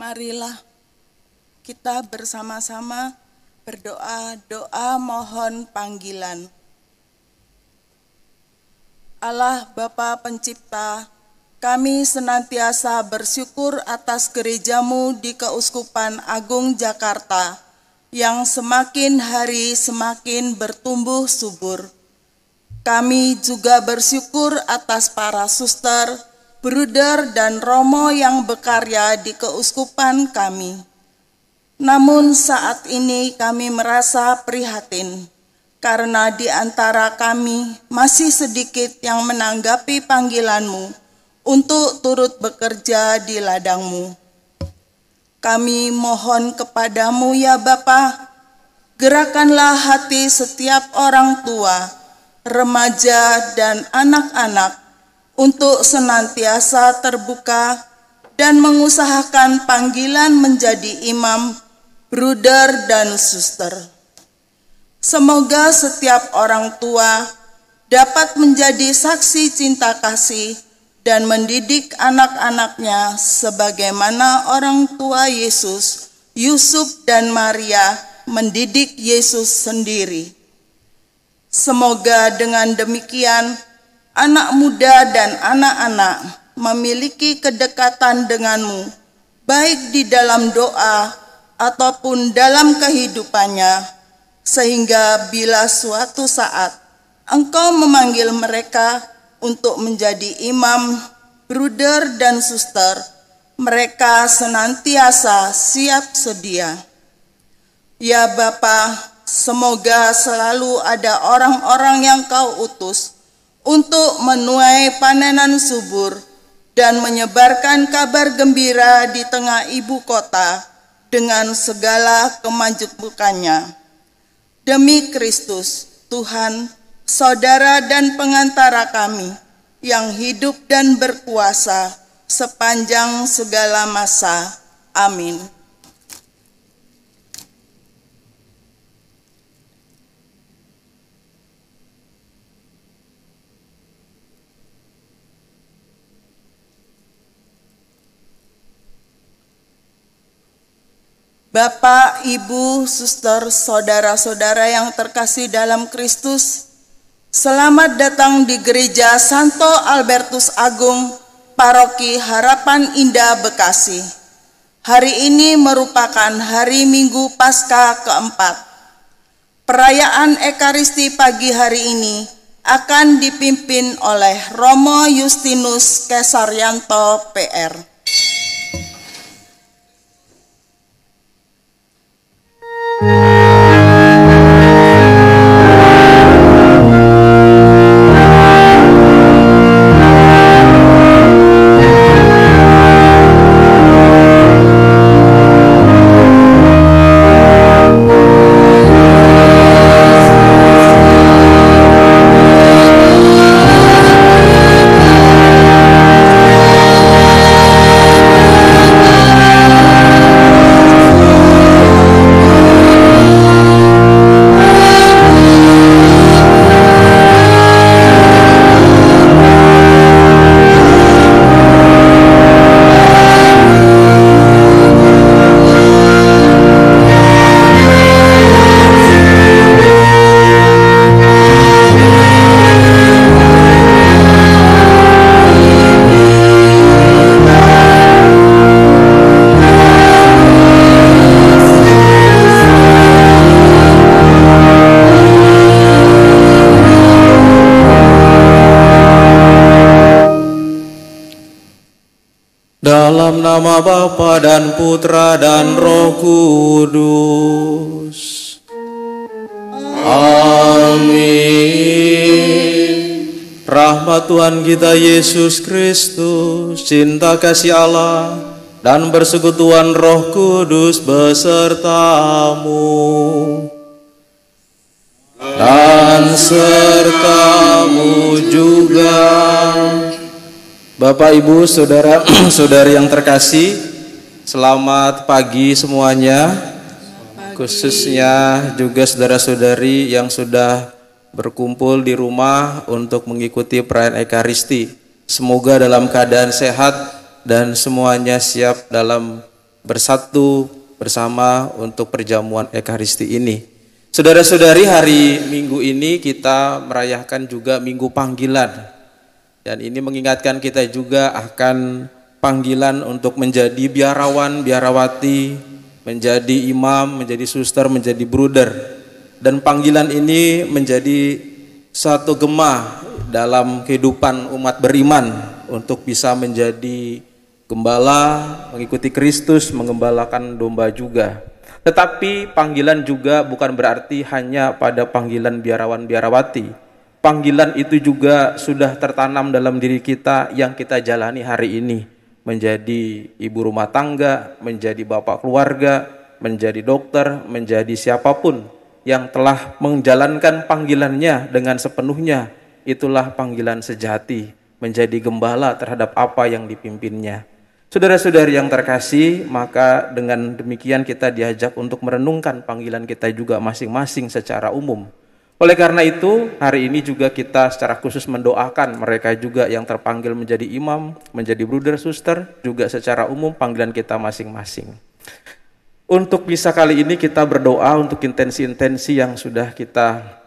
Marilah kita bersama-sama berdoa doa mohon panggilan. Allah Bapa Pencipta, kami senantiasa bersyukur atas gerejamu di Keuskupan Agung Jakarta yang semakin hari semakin bertumbuh subur. Kami juga bersyukur atas para suster, bruder dan romo yang berkarya di keuskupan kami. Namun saat ini kami merasa prihatin karena di antara kami masih sedikit yang menanggapi panggilanmu untuk turut bekerja di ladangmu. Kami mohon kepadamu ya Bapa, gerakanlah hati setiap orang tua, remaja dan anak-anak untuk senantiasa terbuka dan mengusahakan panggilan menjadi imam, bruder, dan suster. Semoga setiap orang tua dapat menjadi saksi cinta kasih dan mendidik anak-anaknya sebagaimana orang tua Yesus, Yusuf dan Maria mendidik Yesus sendiri. Semoga dengan demikian anak muda dan anak-anak memiliki kedekatan denganmu, baik di dalam doa ataupun dalam kehidupannya, sehingga bila suatu saat Engkau memanggil mereka untuk menjadi imam, bruder, dan suster, mereka senantiasa siap sedia. Ya Bapa, semoga selalu ada orang-orang yang Kau utus untuk menuai panenan subur dan menyebarkan kabar gembira di tengah ibu kota dengan segala kemajemukannya. Demi Kristus, Tuhan, Saudara dan pengantara kami, yang hidup dan berkuasa sepanjang segala masa. Amin. Bapak, Ibu, suster, saudara-saudara yang terkasih dalam Kristus, selamat datang di Gereja Santo Albertus Agung, Paroki Harapan Indah, Bekasi. Hari ini merupakan hari Minggu Paskah keempat. Perayaan Ekaristi pagi hari ini akan dipimpin oleh Romo Justinus Kesaryanto, PR. Dalam nama Bapa dan Putra dan Roh Kudus. Amin. Rahmat Tuhan kita Yesus Kristus, cinta kasih Allah, dan persekutuan Roh Kudus besertamu. Dan sertamu juga Bapak, Ibu, saudara-saudari yang terkasih, selamat pagi semuanya. Khususnya juga saudara-saudari yang sudah berkumpul di rumah untuk mengikuti perayaan Ekaristi. Semoga dalam keadaan sehat dan semuanya siap dalam bersatu bersama untuk perjamuan Ekaristi ini. Saudara-saudari, hari Minggu ini kita merayakan juga Minggu Panggilan. Dan ini mengingatkan kita juga akan panggilan untuk menjadi biarawan, biarawati, menjadi imam, menjadi suster, menjadi bruder. Dan panggilan ini menjadi satu gema dalam kehidupan umat beriman untuk bisa menjadi gembala, mengikuti Kristus, mengembalakan domba juga. Tetapi panggilan juga bukan berarti hanya pada panggilan biarawan, biarawati. Panggilan itu juga sudah tertanam dalam diri kita yang kita jalani hari ini. Menjadi ibu rumah tangga, menjadi bapak keluarga, menjadi dokter, menjadi siapapun yang telah menjalankan panggilannya dengan sepenuhnya. Itulah panggilan sejati, menjadi gembala terhadap apa yang dipimpinnya. Saudara-saudari yang terkasih, maka dengan demikian kita diajak untuk merenungkan panggilan kita juga masing-masing secara umum. Oleh karena itu, hari ini juga kita secara khusus mendoakan mereka juga yang terpanggil menjadi imam, menjadi bruder, suster, juga secara umum panggilan kita masing-masing. Untuk bisa kali ini kita berdoa untuk intensi-intensi yang sudah kita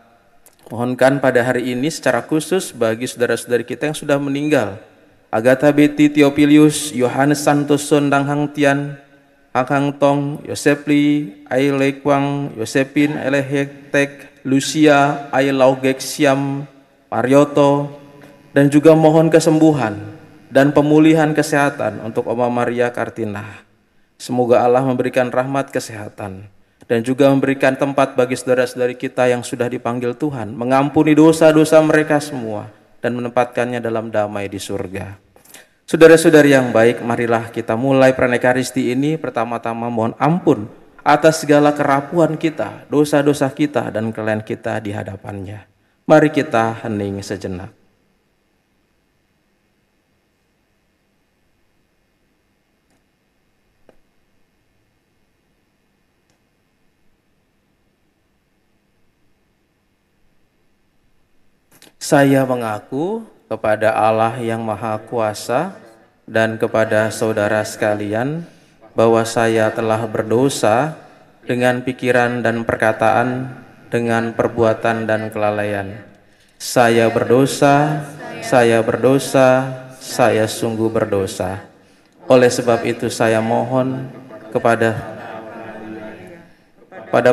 mohonkan pada hari ini secara khusus bagi saudara-saudari kita yang sudah meninggal. Agatha Betty Theophilus, Yohanes Santos Sondang Hang Tian, Hang Tong, Yosep Lee, Ai Lei Kwang, Yosepin Elehektek, Lucia, Ailaugek Siam, Marioto, dan juga mohon kesembuhan dan pemulihan kesehatan untuk Oma Maria Kartina. Semoga Allah memberikan rahmat kesehatan dan juga memberikan tempat bagi saudara-saudari kita yang sudah dipanggil Tuhan, mengampuni dosa-dosa mereka semua dan menempatkannya dalam damai di surga. Saudara-saudari yang baik, marilah kita mulai perayaan Ekaristi ini. Pertama-tama mohon ampun atas segala kerapuhan kita, dosa-dosa kita, dan kelemahan kita di hadapannya. Mari kita hening sejenak. Saya mengaku kepada Allah yang Maha Kuasa dan kepada saudara sekalian, bahwa saya telah berdosa dengan pikiran dan perkataan, dengan perbuatan dan kelalaian. Saya berdosa, saya sungguh berdosa. Oleh sebab itu saya mohon kepada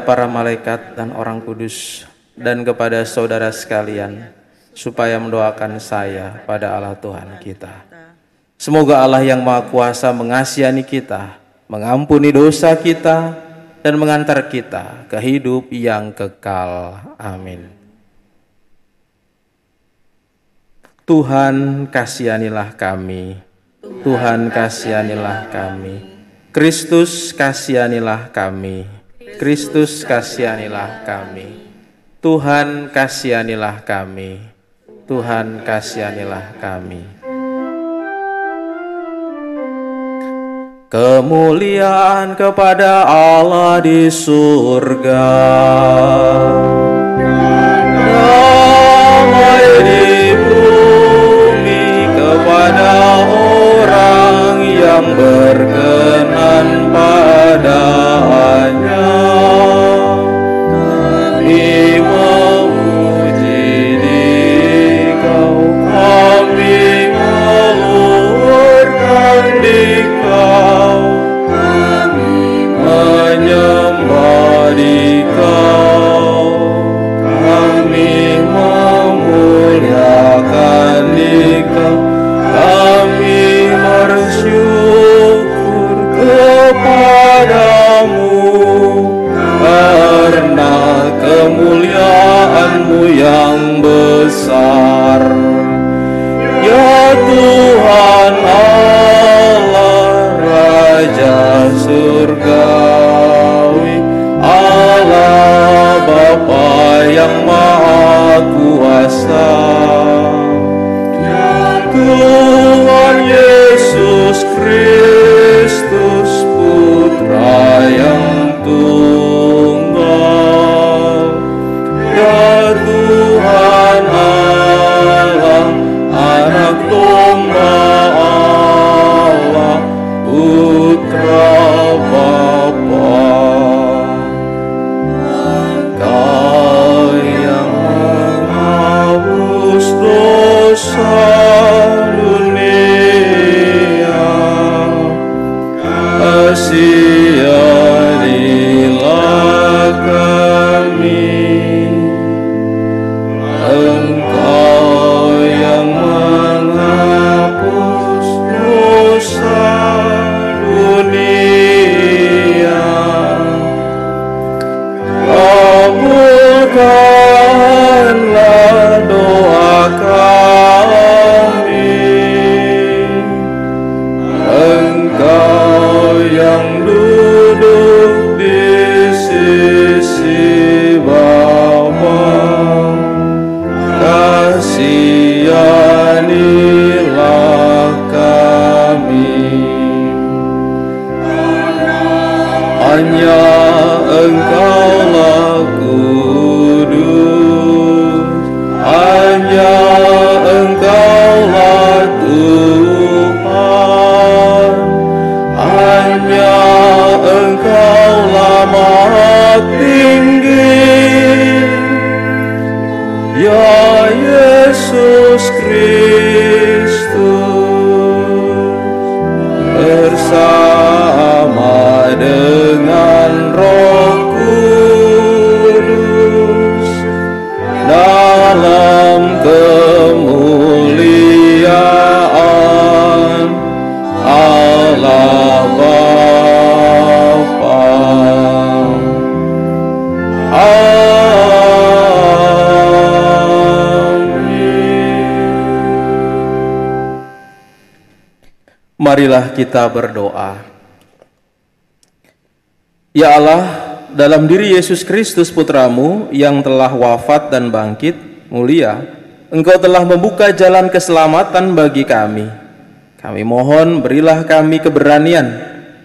para malaikat dan orang kudus dan kepada saudara sekalian, supaya mendoakan saya pada Allah Tuhan kita. Semoga Allah yang Maha Kuasa mengasihani kita, mengampuni dosa kita, dan mengantar kita ke hidup yang kekal. Amin. Tuhan kasihanilah kami. Tuhan kasihanilah kami. Kristus kasihanilah kami. Kristus kasihanilah kami. Tuhan kasihanilah kami. Tuhan kasihanilah kami. Kemuliaan kepada Allah di surga, damai di bumi kepada orang yang berkenan padanya. Kami memuji Dikau, kami meluhurkan Dikau, menyembah Dikau. Marilah kita berdoa. Ya Allah, dalam diri Yesus Kristus Putramu yang telah wafat dan bangkit mulia, Engkau telah membuka jalan keselamatan bagi kami. Kami mohon berilah kami keberanian,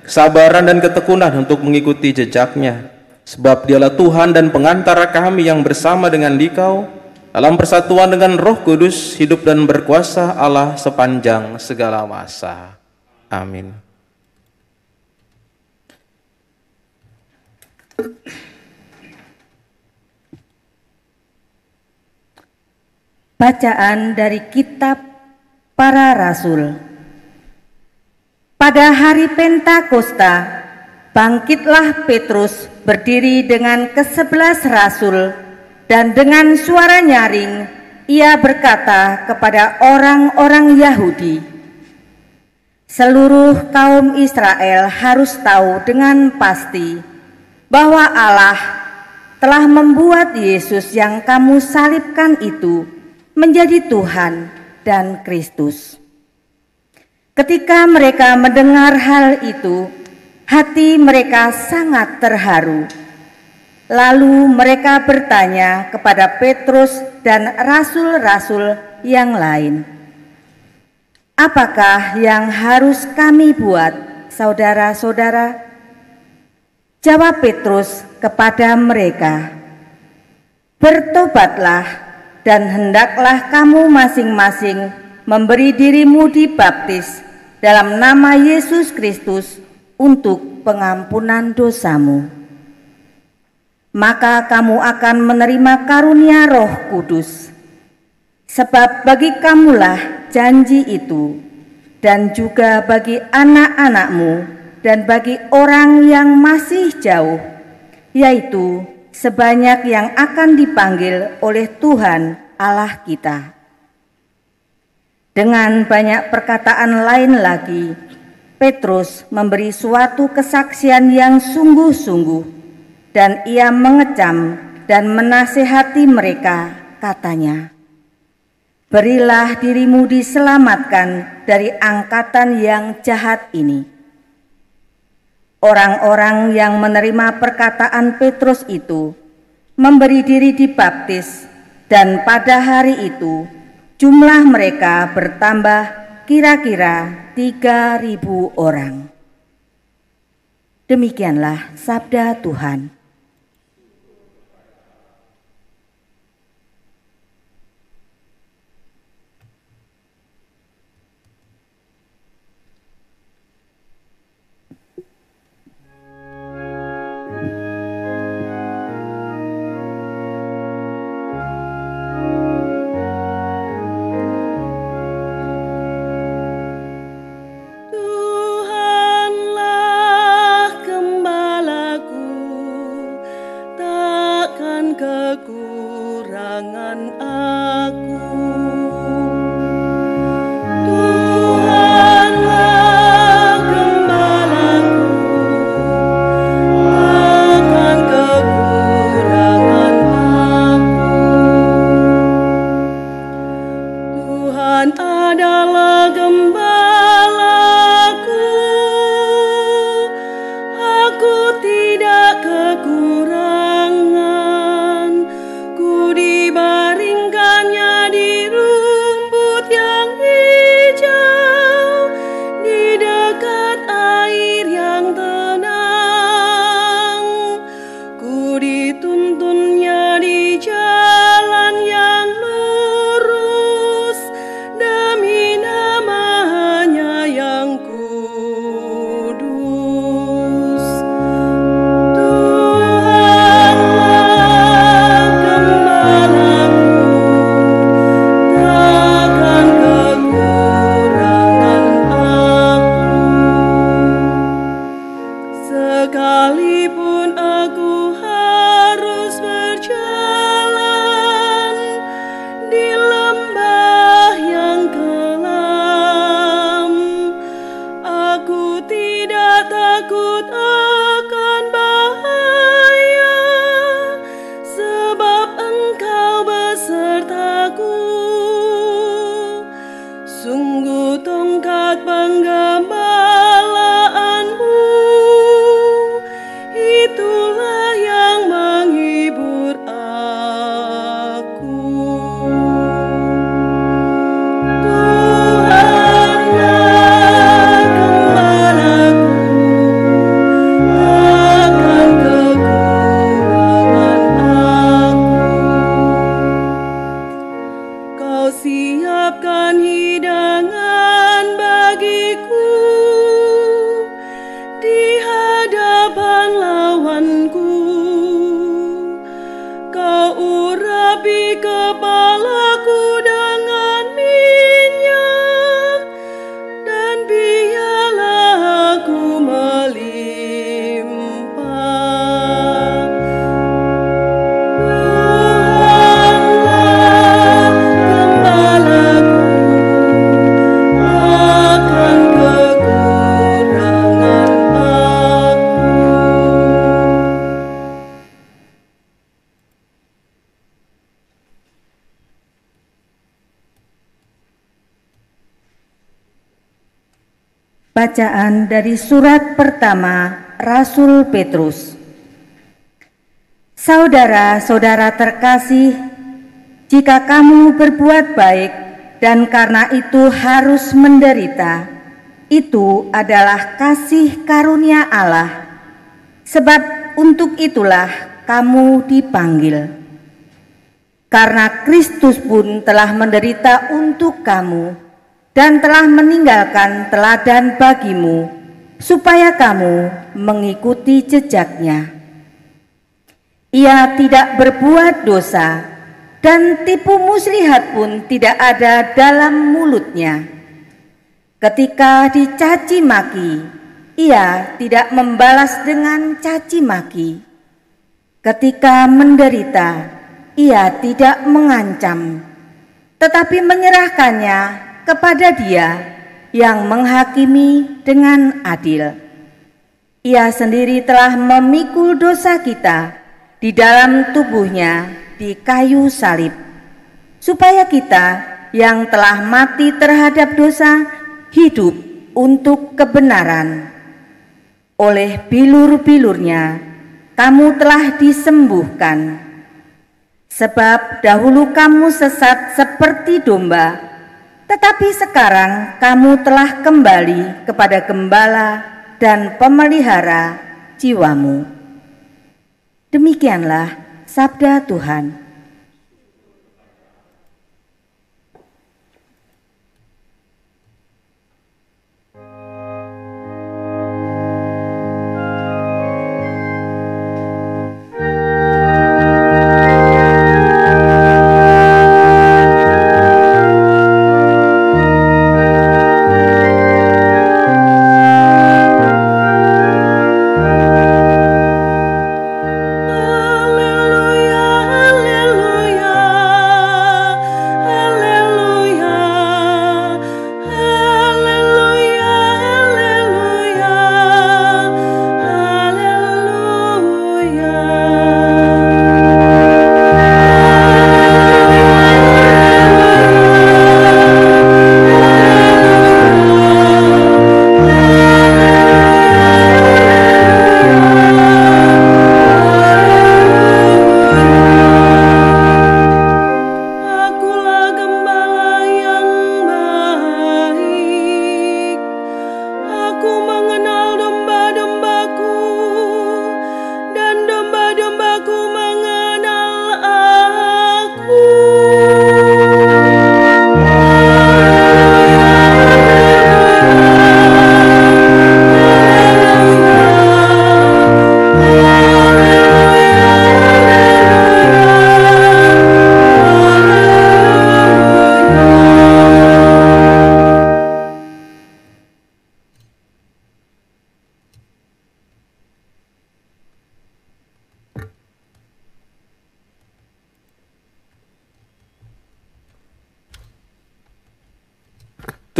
kesabaran dan ketekunan untuk mengikuti jejaknya. Sebab Dialah Tuhan dan pengantara kami yang bersama dengan Dikau dalam persatuan dengan Roh Kudus, hidup dan berkuasa Allah sepanjang segala masa. Amin. Bacaan dari Kitab Para Rasul. Pada hari Pentakosta, bangkitlah Petrus berdiri dengan ke-11 rasul, dan dengan suara nyaring ia berkata kepada orang-orang Yahudi, seluruh kaum Israel harus tahu dengan pasti bahwa Allah telah membuat Yesus yang kamu salibkan itu menjadi Tuhan dan Kristus. Ketika mereka mendengar hal itu, hati mereka sangat terharu. Lalu mereka bertanya kepada Petrus dan rasul-rasul yang lain, apakah yang harus kami buat, saudara-saudara? Jawab Petrus kepada mereka, bertobatlah dan hendaklah kamu masing-masing memberi dirimu dibaptis dalam nama Yesus Kristus untuk pengampunan dosamu. Maka kamu akan menerima karunia Roh Kudus. Sebab bagi kamulah janji itu, dan juga bagi anak-anakmu dan bagi orang yang masih jauh, yaitu sebanyak yang akan dipanggil oleh Tuhan Allah kita. Dengan banyak perkataan lain lagi, Petrus memberi suatu kesaksian yang sungguh-sungguh, dan ia mengecam dan menasihati mereka, katanya, berilah dirimu diselamatkan dari angkatan yang jahat ini. Orang-orang yang menerima perkataan Petrus itu memberi diri dibaptis, dan pada hari itu jumlah mereka bertambah kira-kira 3.000 orang. Demikianlah sabda Tuhan. Jalan yang lurus demi nama Bacaan dari surat pertama Rasul Petrus. Saudara-saudara terkasih, jika kamu berbuat baik dan karena itu harus menderita, itu adalah kasih karunia Allah. Sebab untuk itulah kamu dipanggil. Karena Kristus pun telah menderita untuk kamu dan telah meninggalkan teladan bagimu, supaya kamu mengikuti jejaknya. Ia tidak berbuat dosa, dan tipu muslihat pun tidak ada dalam mulutnya. Ketika dicaci maki, ia tidak membalas dengan caci maki. Ketika menderita, ia tidak mengancam, tetapi menyerahkannya kepada Dia yang menghakimi dengan adil. Ia sendiri telah memikul dosa kita di dalam tubuhnya di kayu salib, supaya kita yang telah mati terhadap dosa hidup untuk kebenaran. Oleh bilur-bilurnya kamu telah disembuhkan. Sebab dahulu kamu sesat seperti domba, tetapi sekarang kamu telah kembali kepada Gembala dan Pemelihara jiwamu. Demikianlah sabda Tuhan.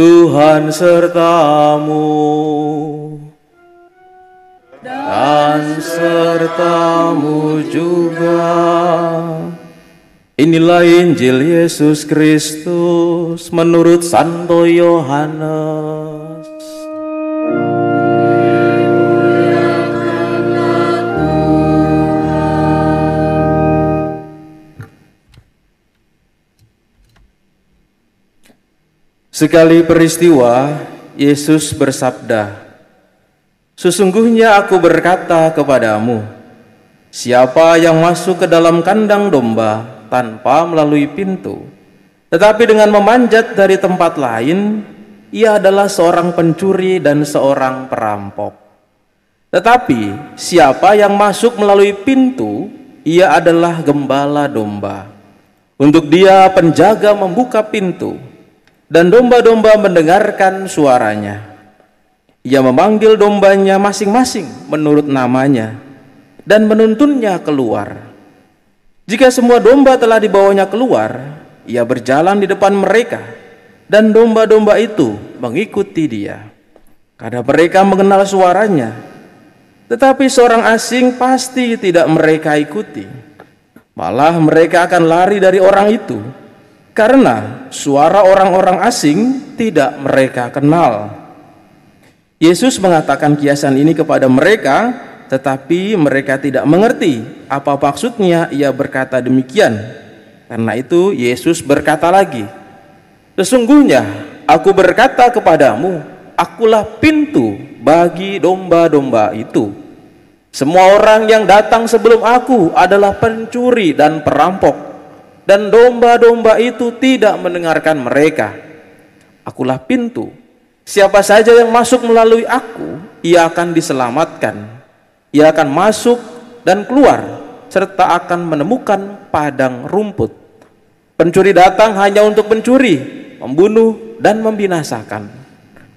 Tuhan sertamu dan sertamu juga. Inilah Injil Yesus Kristus menurut Santo Yohanes. Sekali peristiwa, Yesus bersabda, "Sesungguhnya aku berkata kepadamu, siapa yang masuk ke dalam kandang domba tanpa melalui pintu, tetapi dengan memanjat dari tempat lain, ia adalah seorang pencuri dan seorang perampok. Tetapi siapa yang masuk melalui pintu, ia adalah gembala domba. Untuk dia penjaga membuka pintu, dan domba-domba mendengarkan suaranya. Ia memanggil dombanya masing-masing menurut namanya dan menuntunnya keluar. Jika semua domba telah dibawanya keluar, ia berjalan di depan mereka, dan domba-domba itu mengikuti dia. Karena mereka mengenal suaranya. Tetapi seorang asing pasti tidak mereka ikuti. Malah mereka akan lari dari orang itu, karena suara orang-orang asing tidak mereka kenal. Yesus mengatakan kiasan ini kepada mereka, tetapi mereka tidak mengerti apa maksudnya ia berkata demikian. Karena itu Yesus berkata lagi, sesungguhnya aku berkata kepadamu, akulah pintu bagi domba-domba itu. Semua orang yang datang sebelum aku adalah pencuri dan perampok, dan domba-domba itu tidak mendengarkan mereka. Akulah pintu. Siapa saja yang masuk melalui aku, ia akan diselamatkan. Ia akan masuk dan keluar, serta akan menemukan padang rumput. Pencuri datang hanya untuk mencuri, membunuh, dan membinasakan.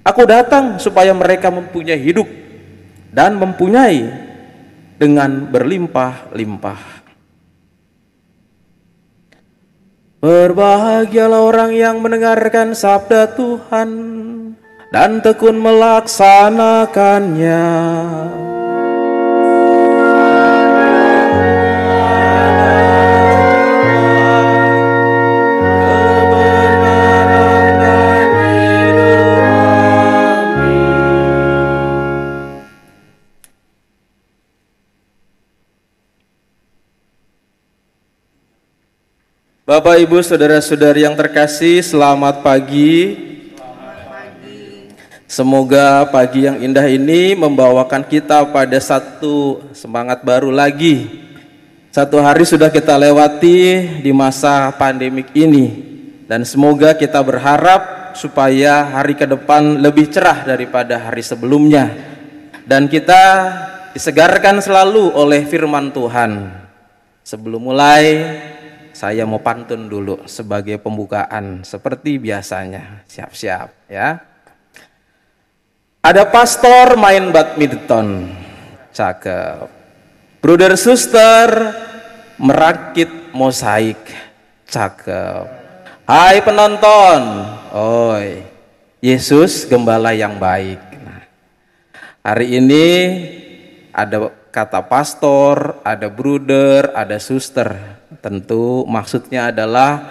Aku datang supaya mereka mempunyai hidup dan mempunyai dengan berlimpah-limpah. Berbahagialah orang yang mendengarkan sabda Tuhan dan tekun melaksanakannya. Bapak, Ibu, saudara-saudari yang terkasih, selamat pagi. Semoga pagi yang indah ini membawakan kita pada satu semangat baru lagi. Satu hari sudah kita lewati di masa pandemik ini, dan semoga kita berharap supaya hari ke depan lebih cerah daripada hari sebelumnya, dan kita disegarkan selalu oleh firman Tuhan. Sebelum mulai, saya mau pantun dulu sebagai pembukaan seperti biasanya. Siap-siap ya. Ada pastor main badminton, cakep. Brother suster merakit mosaik, cakep. Hai penonton, oi, Yesus gembala yang baik. Nah, hari ini ada kata pastor, ada brother, ada suster. Tentu maksudnya adalah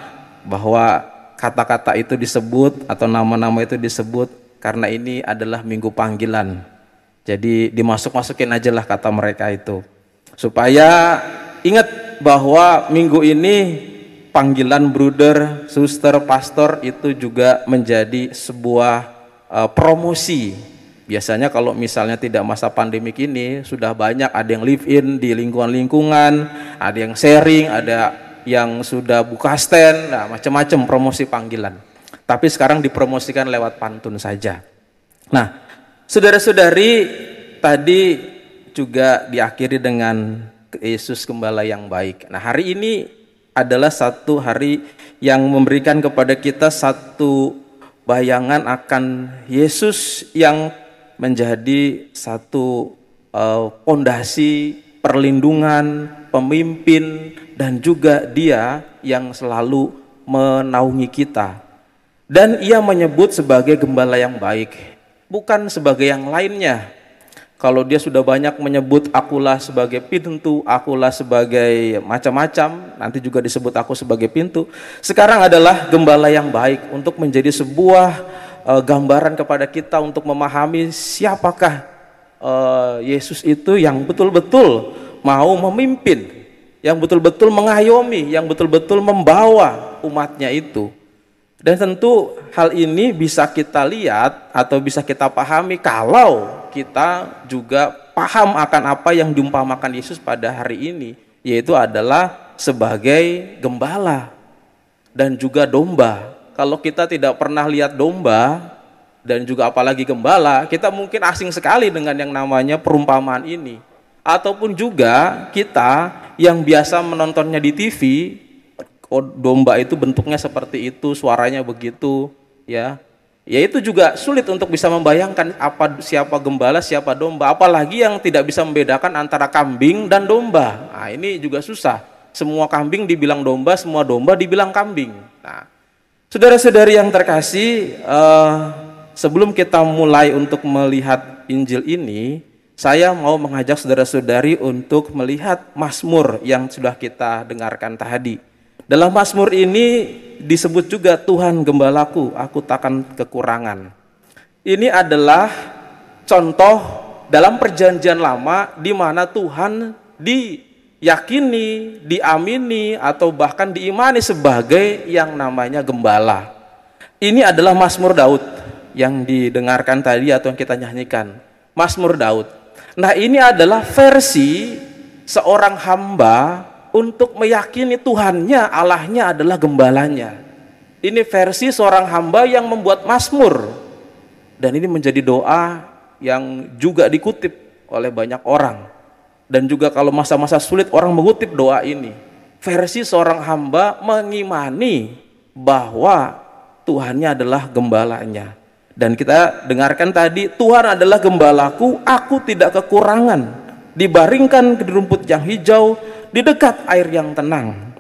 bahwa kata-kata itu disebut atau nama-nama itu disebut karena ini adalah minggu panggilan. Jadi dimasuk-masukin aja lah kata mereka itu. Supaya ingat bahwa minggu ini panggilan brother, suster, pastor itu juga menjadi sebuah promosi. Biasanya kalau misalnya tidak masa pandemik ini sudah banyak, ada yang live in di lingkungan-lingkungan, ada yang sharing, ada yang sudah buka stand, nah macam-macam promosi panggilan. Tapi sekarang dipromosikan lewat pantun saja. Nah, saudara-saudari, tadi juga diakhiri dengan Yesus Gembala yang baik. Nah, hari ini adalah satu hari yang memberikan kepada kita satu bayangan akan Yesus yang menjadi satu pondasi perlindungan, pemimpin, dan juga Dia yang selalu menaungi kita. Dan Ia menyebut sebagai gembala yang baik, bukan sebagai yang lainnya. Kalau Dia sudah banyak menyebut akulah sebagai pintu, akulah sebagai macam-macam, nanti juga disebut aku sebagai pintu. Sekarang adalah gembala yang baik untuk menjadi sebuah gambaran kepada kita untuk memahami siapakah Yesus itu yang betul-betul mau memimpin, yang betul-betul mengayomi, yang betul-betul membawa umatnya itu. Dan tentu hal ini bisa kita lihat atau bisa kita pahami kalau kita juga paham akan apa yang diumpamakan Yesus pada hari ini, yaitu adalah sebagai gembala dan juga domba. Kalau kita tidak pernah lihat domba dan juga apalagi gembala, kita mungkin asing sekali dengan yang namanya perumpamaan ini. Ataupun juga kita yang biasa menontonnya di TV, domba itu bentuknya seperti itu, suaranya begitu, ya. Ya itu juga sulit untuk bisa membayangkan siapa gembala, siapa domba. Apalagi yang tidak bisa membedakan antara kambing dan domba. Nah, ini juga susah. Semua kambing dibilang domba, semua domba dibilang kambing. Nah, saudara-saudari yang terkasih, sebelum kita mulai untuk melihat Injil ini, saya mau mengajak saudara-saudari untuk melihat Mazmur yang sudah kita dengarkan tadi. Dalam Mazmur ini disebut juga Tuhan gembalaku, aku takkan kekurangan. Ini adalah contoh dalam perjanjian lama di mana Tuhan diyakini, diamini, atau bahkan diimani sebagai yang namanya gembala. Ini adalah Mazmur Daud yang didengarkan tadi atau yang kita nyanyikan. Mazmur Daud. Nah, ini adalah versi seorang hamba untuk meyakini Tuhannya, Allahnya adalah gembalanya. Ini versi seorang hamba yang membuat mazmur. Dan ini menjadi doa yang juga dikutip oleh banyak orang. Dan juga kalau masa-masa sulit orang mengutip doa ini. Versi seorang hamba mengimani bahwa Tuhannya adalah gembalanya. Dan kita dengarkan tadi, Tuhan adalah gembalaku, aku tidak kekurangan. Dibaringkan di rumput yang hijau, di dekat air yang tenang.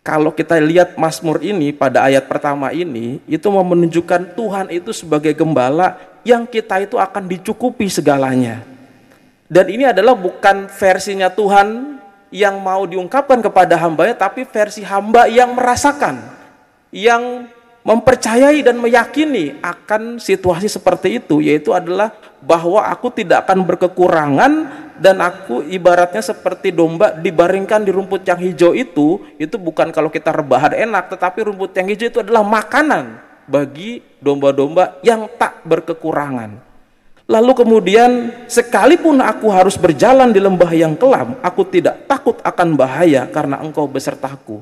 Kalau kita lihat Mazmur ini pada ayat pertama ini, itu menunjukkan Tuhan itu sebagai gembala yang kita itu akan dicukupi segalanya. Dan ini adalah bukan versinya Tuhan yang mau diungkapkan kepada hambanya, tapi versi hamba yang merasakan, yang mempercayai dan meyakini akan situasi seperti itu, yaitu adalah bahwa aku tidak akan berkekurangan dan aku ibaratnya seperti domba dibaringkan di rumput yang hijau. Itu bukan kalau kita rebahan enak, tetapi rumput yang hijau itu adalah makanan bagi domba-domba yang tak berkekurangan. Lalu kemudian, sekalipun aku harus berjalan di lembah yang kelam, aku tidak takut akan bahaya karena engkau besertaku.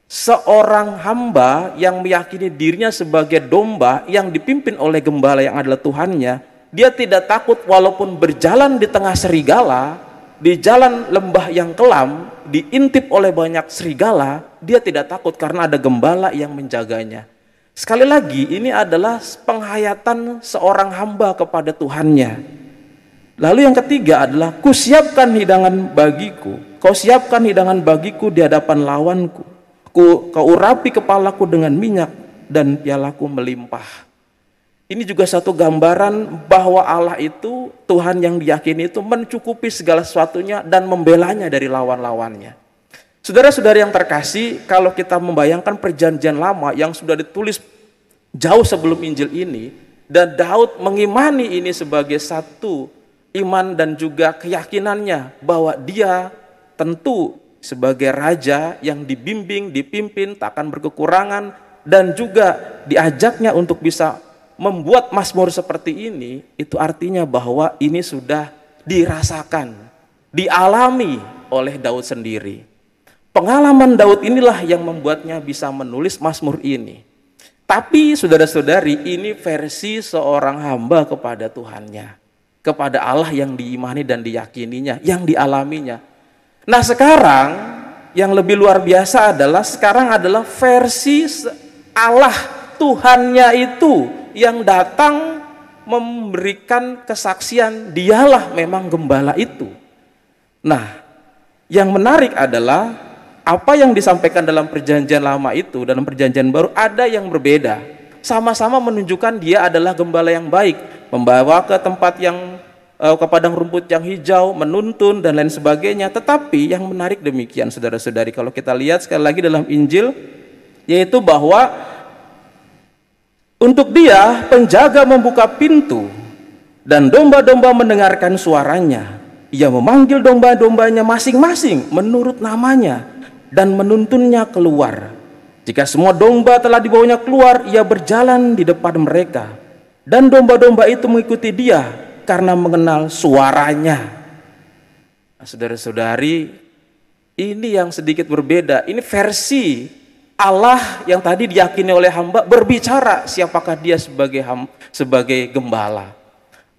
Seorang hamba yang meyakini dirinya sebagai domba yang dipimpin oleh gembala yang adalah Tuhannya, dia tidak takut walaupun berjalan di tengah serigala, di jalan lembah yang kelam, diintip oleh banyak serigala, dia tidak takut karena ada gembala yang menjaganya. Sekali lagi, ini adalah penghayatan seorang hamba kepada Tuhannya. Lalu yang ketiga adalah, kusiapkan hidangan bagiku, kau siapkan hidangan bagiku di hadapan lawanku. Kau urapi kepalaku dengan minyak dan pialaku melimpah. Ini juga satu gambaran bahwa Allah itu, Tuhan yang diyakini itu mencukupi segala sesuatunya dan membelanya dari lawan-lawannya. Saudara-saudari yang terkasih, kalau kita membayangkan perjanjian lama yang sudah ditulis jauh sebelum Injil ini, dan Daud mengimani ini sebagai satu iman dan juga keyakinannya bahwa dia tentu sebagai raja yang dibimbing, dipimpin, tak akan berkekurangan, dan juga diajaknya untuk bisa membuat mazmur seperti ini, itu artinya bahwa ini sudah dirasakan, dialami oleh Daud sendiri. Pengalaman Daud inilah yang membuatnya bisa menulis mazmur ini. Tapi saudara-saudari, ini versi seorang hamba kepada Tuhannya, kepada Allah yang diimani dan diyakininya, yang dialaminya. Nah, sekarang yang lebih luar biasa adalah versi Allah Tuhannya itu yang datang memberikan kesaksian dialah memang gembala itu. Nah, yang menarik adalah apa yang disampaikan dalam perjanjian lama itu, dalam perjanjian baru ada yang berbeda. Sama-sama menunjukkan dia adalah gembala yang baik, membawa ke tempat yang ke padang rumput yang hijau, menuntun dan lain sebagainya. Tetapi yang menarik demikian, saudara-saudari, kalau kita lihat sekali lagi dalam Injil, yaitu bahwa untuk dia penjaga membuka pintu dan domba-domba mendengarkan suaranya. Ia memanggil domba-dombanya masing-masing menurut namanya dan menuntunnya keluar. Jika semua domba telah dibawanya keluar, ia berjalan di depan mereka. Dan domba-domba itu mengikuti dia karena mengenal suaranya. Nah, saudara-saudari, ini yang sedikit berbeda. Ini versi Allah yang tadi diyakini oleh hamba berbicara siapakah dia sebagai gembala.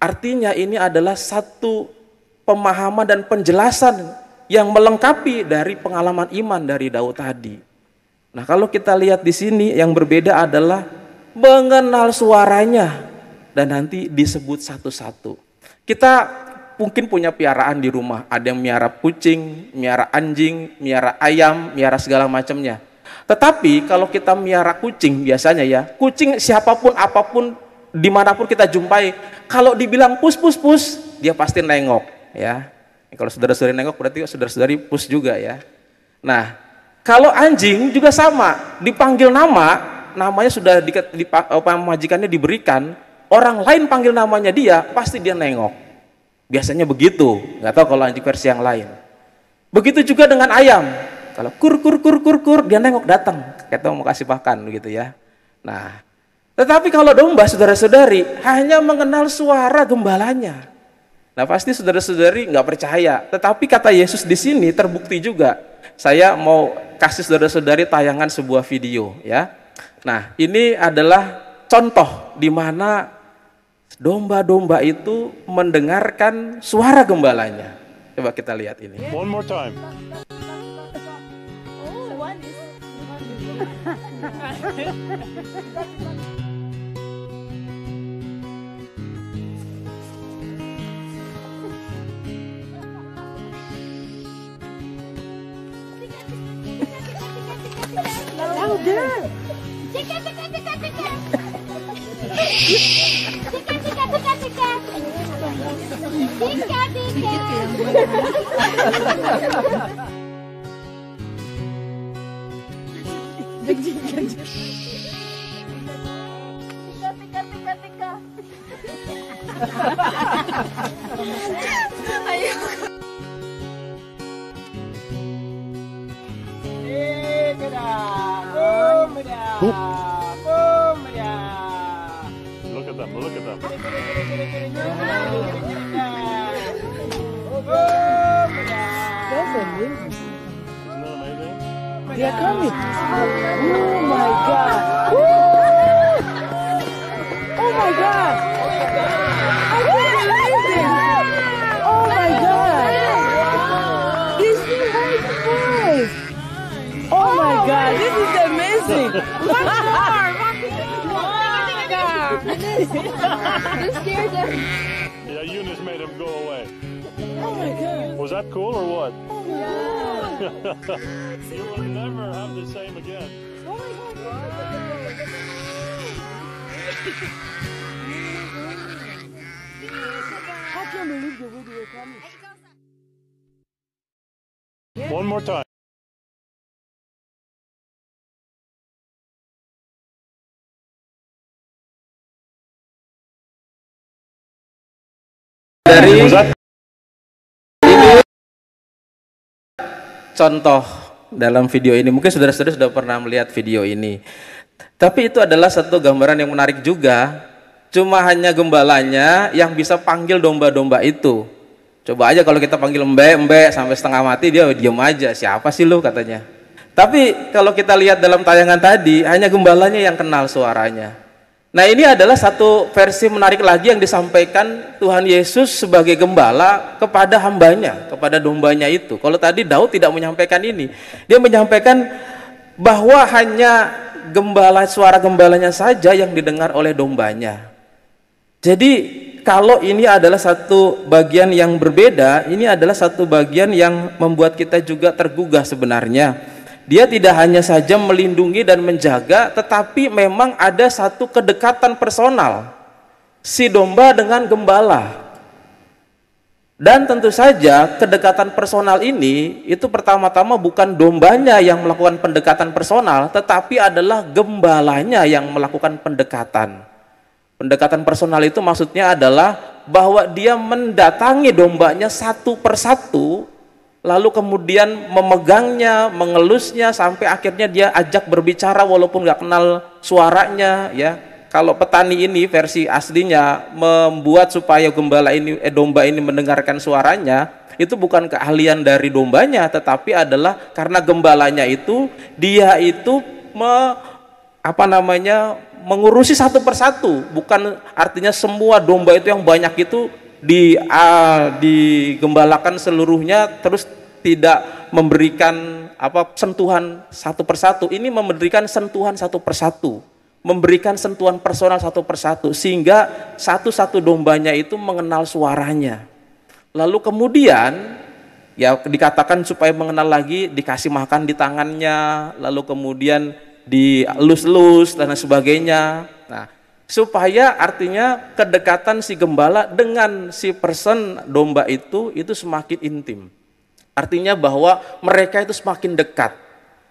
Artinya ini adalah satu pemahaman dan penjelasan yang melengkapi dari pengalaman iman dari Daud tadi. Nah, kalau kita lihat di sini yang berbeda adalah mengenal suaranya dan nanti disebut satu-satu. Kita mungkin punya piaraan di rumah, ada yang miara kucing, miara anjing, miara ayam, miara segala macamnya. Tetapi kalau kita miara kucing biasanya ya, kucing siapapun apapun dimanapun kita jumpai, kalau dibilang pus pus pus, dia pasti nengok ya. Kalau saudara-saudari nengok berarti saudara-saudari pus juga ya. Nah, kalau anjing juga sama, dipanggil nama, namanya sudah majikannya diberikan, orang lain panggil namanya dia, pasti dia nengok. Biasanya begitu, nggak tahu kalau di versi yang lain. Begitu juga dengan ayam. Kalau kur, dia nengok datang. Kita mau kasih makan gitu ya. Nah, tetapi kalau domba, saudara-saudari, hanya mengenal suara gembalanya. Nah, pasti saudara-saudari nggak percaya. Tetapi kata Yesus di sini terbukti juga. Saya mau kasih saudara-saudari tayangan sebuah video ya. Nah, ini adalah contoh di mana domba-domba itu mendengarkan suara gembalanya. Coba kita lihat ini. One more time. Look at them, look at them. That's amazing. Isn't that amazing? They are coming. Oh my God. Woo! Oh my God. I can't believe it. Oh my God. This is my voice. Oh my God. This is amazing. One more. You scared them. Yeah, Eunice made him go away. Oh my God. Was that cool or what? Oh my God. You will never have the same again. Oh my God. I can't believe the way they were coming. One more time. Dari Was that ini contoh dalam video ini, mungkin saudara-saudara sudah pernah melihat video ini. Tapi itu adalah satu gambaran yang menarik juga. Cuma hanya gembalanya yang bisa panggil domba-domba itu. Coba aja kalau kita panggil embe sampai setengah mati, dia diam aja. Siapa sih lu katanya. Tapi kalau kita lihat dalam tayangan tadi, hanya gembalanya yang kenal suaranya. Nah, ini adalah satu versi menarik lagi yang disampaikan Tuhan Yesus sebagai gembala kepada hambanya, kepada dombanya itu. Kalau tadi Daud tidak menyampaikan ini, dia menyampaikan bahwa hanya suara gembalanya saja yang didengar oleh dombanya. Jadi kalau ini adalah satu bagian yang berbeda, ini adalah satu bagian yang membuat kita juga tergugah sebenarnya. Dia tidak hanya saja melindungi dan menjaga, tetapi memang ada satu kedekatan personal si domba dengan gembala. Dan tentu saja kedekatan personal ini itu pertama-tama bukan dombanya yang melakukan pendekatan personal, tetapi adalah gembalanya yang melakukan pendekatan. Pendekatan personal itu maksudnya adalah bahwa dia mendatangi dombanya satu persatu, lalu kemudian memegangnya, mengelusnya, sampai akhirnya dia ajak berbicara walaupun nggak kenal suaranya ya. Kalau petani ini versi aslinya membuat supaya domba ini mendengarkan suaranya, itu bukan keahlian dari dombanya, tetapi adalah karena gembalanya itu dia itu mengurusi satu persatu. Bukan artinya semua domba itu yang banyak itu digembalakan seluruhnya terus tidak memberikan sentuhan satu persatu. Ini memberikan sentuhan satu persatu, memberikan sentuhan personal satu persatu, sehingga satu-satu dombanya itu mengenal suaranya. Lalu kemudian ya dikatakan supaya mengenal lagi, dikasih makan di tangannya, lalu kemudian dielus-elus dan sebagainya. Nah, supaya artinya kedekatan si gembala dengan si person domba itu semakin intim. Artinya bahwa mereka itu semakin dekat.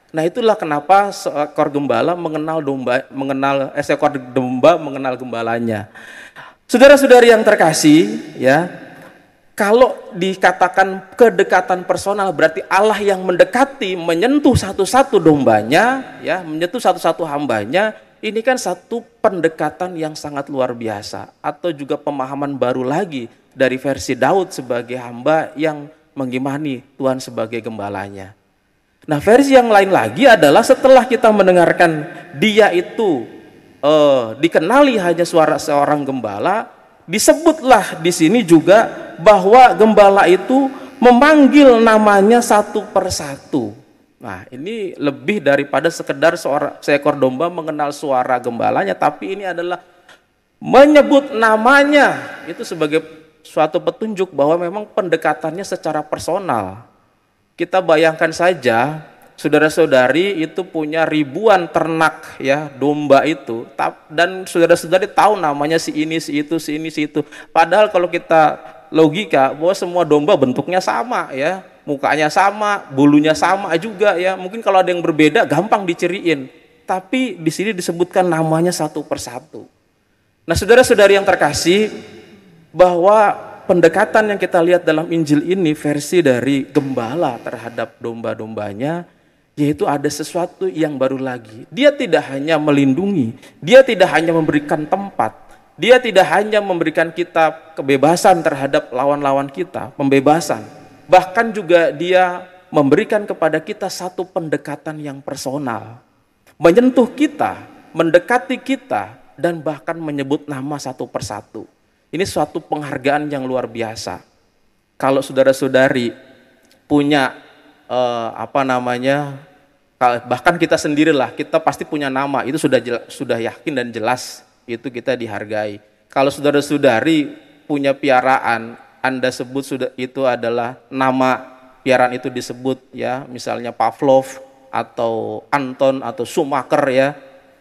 Nah, itulah kenapa seekor domba mengenal gembalanya. Saudara-saudari yang terkasih, ya, kalau dikatakan kedekatan personal berarti Allah yang mendekati, menyentuh satu-satu dombanya, ya, menyentuh satu-satu hambanya. Ini kan satu pendekatan yang sangat luar biasa, atau juga pemahaman baru lagi dari versi Daud sebagai hamba yang mengimani Tuhan sebagai gembalanya. Nah, versi yang lain lagi adalah setelah kita mendengarkan dia itu dikenali hanya suara seorang gembala, disebutlah di sini juga bahwa gembala itu memanggil namanya satu persatu. Nah, ini lebih daripada sekedar seekor domba mengenal suara gembalanya, tapi ini adalah menyebut namanya. Itu sebagai suatu petunjuk bahwa memang pendekatannya secara personal. Kita bayangkan saja, saudara-saudari itu punya ribuan ternak, ya, domba itu, dan saudara-saudari tahu namanya si ini, si itu, si ini, si itu. Padahal kalau kita logika bahwa semua domba bentuknya sama, ya, mukanya sama, bulunya sama juga, ya. Mungkin kalau ada yang berbeda gampang diciriin. Tapi di sini disebutkan namanya satu persatu. Nah, saudara-saudari yang terkasih, bahwa pendekatan yang kita lihat dalam Injil ini versi dari gembala terhadap domba-dombanya, yaitu ada sesuatu yang baru lagi. Dia tidak hanya melindungi, dia tidak hanya memberikan tempat, dia tidak hanya memberikan kita kebebasan terhadap lawan-lawan kita, pembebasan. Bahkan juga dia memberikan kepada kita satu pendekatan yang personal. Menyentuh kita, mendekati kita, dan bahkan menyebut nama satu persatu. Ini suatu penghargaan yang luar biasa. Kalau saudara-saudari punya bahkan kita sendirilah, kita pasti punya nama, itu sudah yakin dan jelas itu kita dihargai. Kalau saudara-saudari punya piaraan, Anda sebut sudah itu adalah nama piaraan itu disebut, ya, misalnya Pavlov atau Anton atau Schumacher, ya,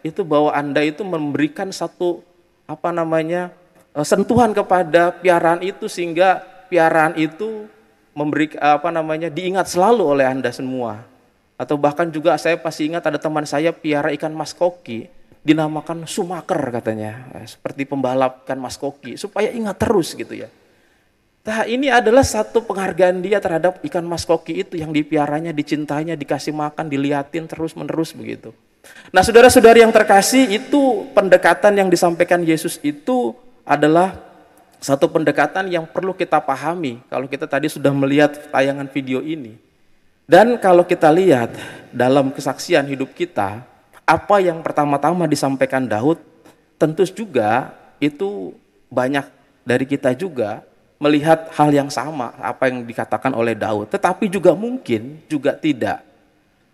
itu bahwa Anda itu memberikan satu sentuhan kepada piaraan itu sehingga piaraan itu diingat selalu oleh Anda semua. Atau bahkan juga saya pasti ingat ada teman saya piara ikan mas koki, dinamakan Schumacher katanya, seperti pembalap ikan mas koki, supaya ingat terus gitu, ya. Nah, ini adalah satu penghargaan dia terhadap ikan mas koki itu yang dipiaranya, dicintainya, dikasih makan, diliatin terus-menerus begitu. Nah, saudara-saudari yang terkasih, itu pendekatan yang disampaikan Yesus itu adalah satu pendekatan yang perlu kita pahami kalau kita tadi sudah melihat tayangan video ini. Dan kalau kita lihat dalam kesaksian hidup kita, apa yang pertama-tama disampaikan Daud, tentu juga itu banyak dari kita juga melihat hal yang sama apa yang dikatakan oleh Daud, tetapi juga mungkin juga tidak.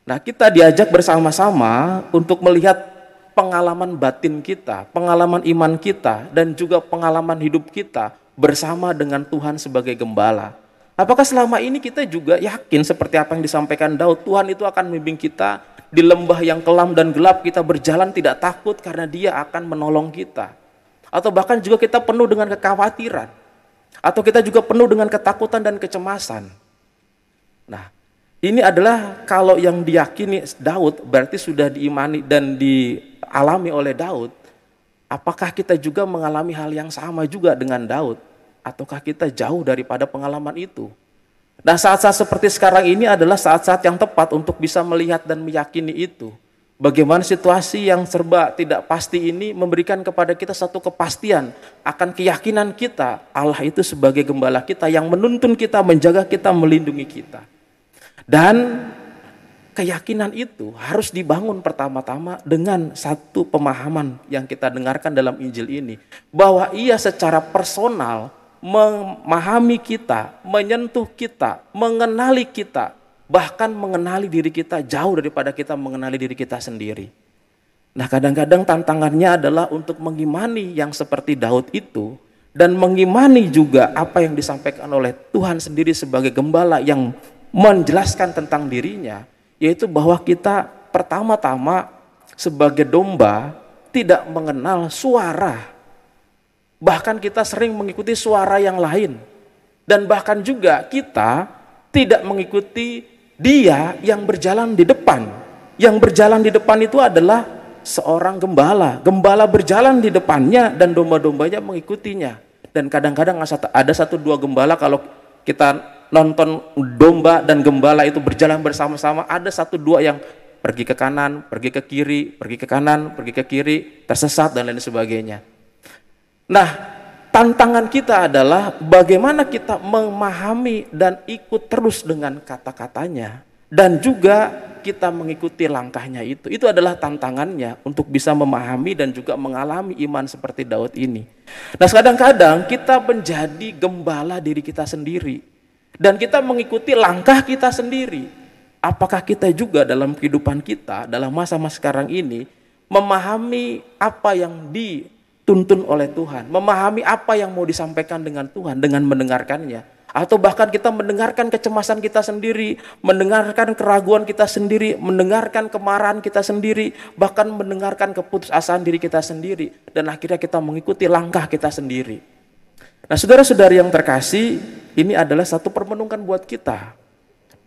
Nah, kita diajak bersama-sama untuk melihat pengalaman batin kita, pengalaman iman kita, dan juga pengalaman hidup kita bersama dengan Tuhan sebagai gembala. Apakah selama ini kita juga yakin seperti apa yang disampaikan Daud, Tuhan itu akan membimbing kita di lembah yang kelam dan gelap, kita berjalan tidak takut karena Dia akan menolong kita. Atau bahkan juga kita penuh dengan kekhawatiran, atau kita juga penuh dengan ketakutan dan kecemasan. Nah, ini adalah kalau yang diyakini Daud berarti sudah diimani dan dialami oleh Daud. Apakah kita juga mengalami hal yang sama juga dengan Daud? Ataukah kita jauh daripada pengalaman itu? Nah, saat-saat seperti sekarang ini adalah saat-saat yang tepat untuk bisa melihat dan meyakini itu. Bagaimana situasi yang serba tidak pasti ini memberikan kepada kita satu kepastian akan keyakinan kita, Allah itu sebagai gembala kita yang menuntun kita, menjaga kita, melindungi kita. Dan keyakinan itu harus dibangun pertama-tama dengan satu pemahaman yang kita dengarkan dalam Injil ini, bahwa Ia secara personal memahami kita, menyentuh kita, mengenali kita, bahkan mengenali diri kita jauh daripada kita mengenali diri kita sendiri. Nah, kadang-kadang tantangannya adalah untuk mengimani yang seperti Daud itu, dan mengimani juga apa yang disampaikan oleh Tuhan sendiri sebagai gembala yang menjelaskan tentang dirinya, yaitu bahwa kita pertama-tama sebagai domba tidak mengenal suara. Bahkan kita sering mengikuti suara yang lain. Dan bahkan juga kita tidak mengikuti Dia yang berjalan di depan. Yang berjalan di depan itu adalah seorang gembala. Gembala berjalan di depannya dan domba-dombanya mengikutinya. Dan kadang-kadang ada 1-2 gembala, kalau kita nonton domba dan gembala itu berjalan bersama-sama, ada 1-2 yang pergi ke kanan, pergi ke kiri, pergi ke kanan, pergi ke kiri, tersesat dan lain sebagainya. Nah, tantangan kita adalah bagaimana kita memahami dan ikut terus dengan kata-katanya, dan juga kita mengikuti langkahnya itu. Itu adalah tantangannya untuk bisa memahami dan juga mengalami iman seperti Daud ini. Nah, kadang-kadang kita menjadi gembala diri kita sendiri dan kita mengikuti langkah kita sendiri. Apakah kita juga dalam kehidupan kita dalam masa-masa sekarang ini memahami apa yang dituntun oleh Tuhan, memahami apa yang mau disampaikan dengan Tuhan dengan mendengarkannya? Atau bahkan kita mendengarkan kecemasan kita sendiri, mendengarkan keraguan kita sendiri, mendengarkan kemarahan kita sendiri, bahkan mendengarkan keputusasaan diri kita sendiri, dan akhirnya kita mengikuti langkah kita sendiri. Nah, saudara-saudari yang terkasih, ini adalah satu permenungan buat kita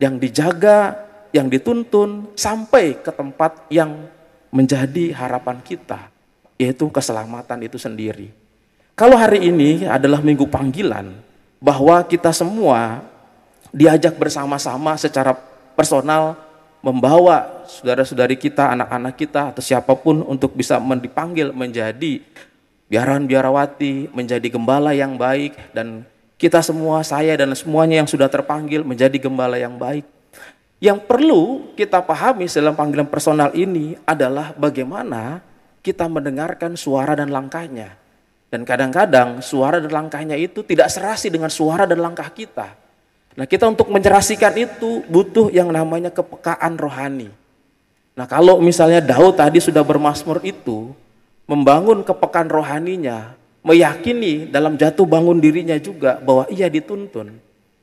yang dijaga, yang dituntun sampai ke tempat yang menjadi harapan kita, yaitu keselamatan itu sendiri. Kalau hari ini adalah minggu panggilan, bahwa kita semua diajak bersama-sama secara personal membawa saudara-saudari kita, anak-anak kita, atau siapapun untuk bisa dipanggil menjadi biarawan-biarawati, menjadi gembala yang baik, dan kita semua, saya dan semuanya yang sudah terpanggil menjadi gembala yang baik. Yang perlu kita pahami dalam panggilan personal ini adalah bagaimana kita mendengarkan suara dan langkahnya. Dan kadang-kadang suara dan langkahnya itu tidak serasi dengan suara dan langkah kita. Nah, kita untuk mencerasikan itu butuh yang namanya kepekaan rohani. Nah, kalau misalnya Daud tadi sudah bermazmur itu, membangun kepekaan rohaninya, meyakini dalam jatuh bangun dirinya juga bahwa ia dituntun,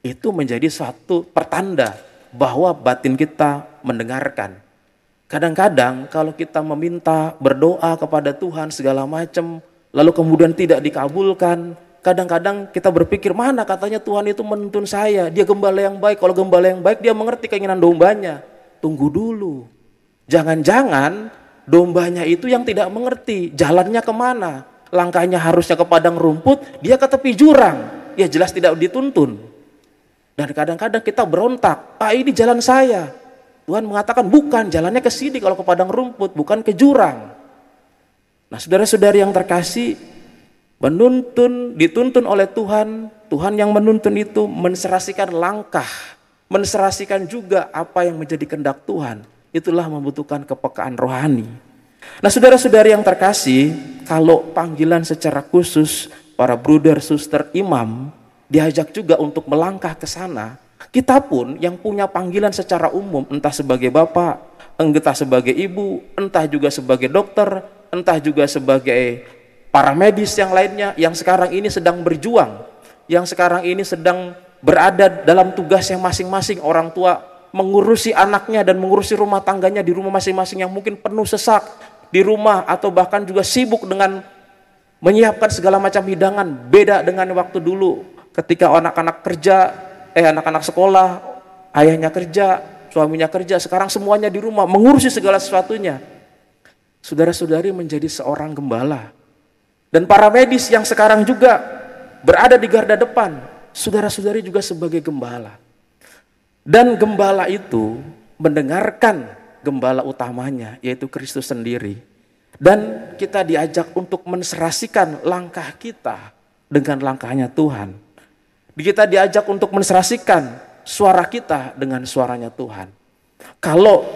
itu menjadi suatu pertanda bahwa batin kita mendengarkan. Kadang-kadang kalau kita meminta, berdoa kepada Tuhan segala macam, lalu kemudian tidak dikabulkan, kadang-kadang kita berpikir, mana katanya Tuhan itu menuntun saya, dia gembala yang baik. Kalau gembala yang baik dia mengerti keinginan dombanya. Tunggu dulu, jangan-jangan dombanya itu yang tidak mengerti jalannya kemana. Langkahnya harusnya ke padang rumput, dia ke tepi jurang, ya jelas tidak dituntun. Dan kadang-kadang kita berontak, ini jalan saya. Tuhan mengatakan bukan, jalannya ke sini kalau ke padang rumput, bukan ke jurang. Nah, saudara-saudari yang terkasih, dituntun oleh Tuhan, Tuhan yang menuntun itu menserasikan langkah, menserasikan juga apa yang menjadi kehendak Tuhan. Itulah membutuhkan kepekaan rohani. Nah, saudara-saudari yang terkasih, kalau panggilan secara khusus para bruder, suster, imam diajak juga untuk melangkah ke sana, kita pun yang punya panggilan secara umum, entah sebagai bapak, entah sebagai ibu, entah juga sebagai dokter, entah juga sebagai para medis yang lainnya yang sekarang ini sedang berjuang, yang sekarang ini sedang berada dalam tugasnya masing-masing, orang tua mengurusi anaknya dan mengurusi rumah tangganya di rumah masing-masing yang mungkin penuh sesak di rumah, atau bahkan juga sibuk dengan menyiapkan segala macam hidangan. Beda dengan waktu dulu ketika anak-anak kerja, anak-anak sekolah, ayahnya kerja, suaminya kerja, sekarang semuanya di rumah mengurusi segala sesuatunya. Saudara-saudari menjadi seorang gembala. Dan para medis yang sekarang juga berada di garda depan, saudara-saudari juga sebagai gembala. Dan gembala itu mendengarkan gembala utamanya, yaitu Kristus sendiri. Dan kita diajak untuk menserasikan langkah kita dengan langkahnya Tuhan. Kita diajak untuk menserasikan suara kita dengan suaranya Tuhan. Kalau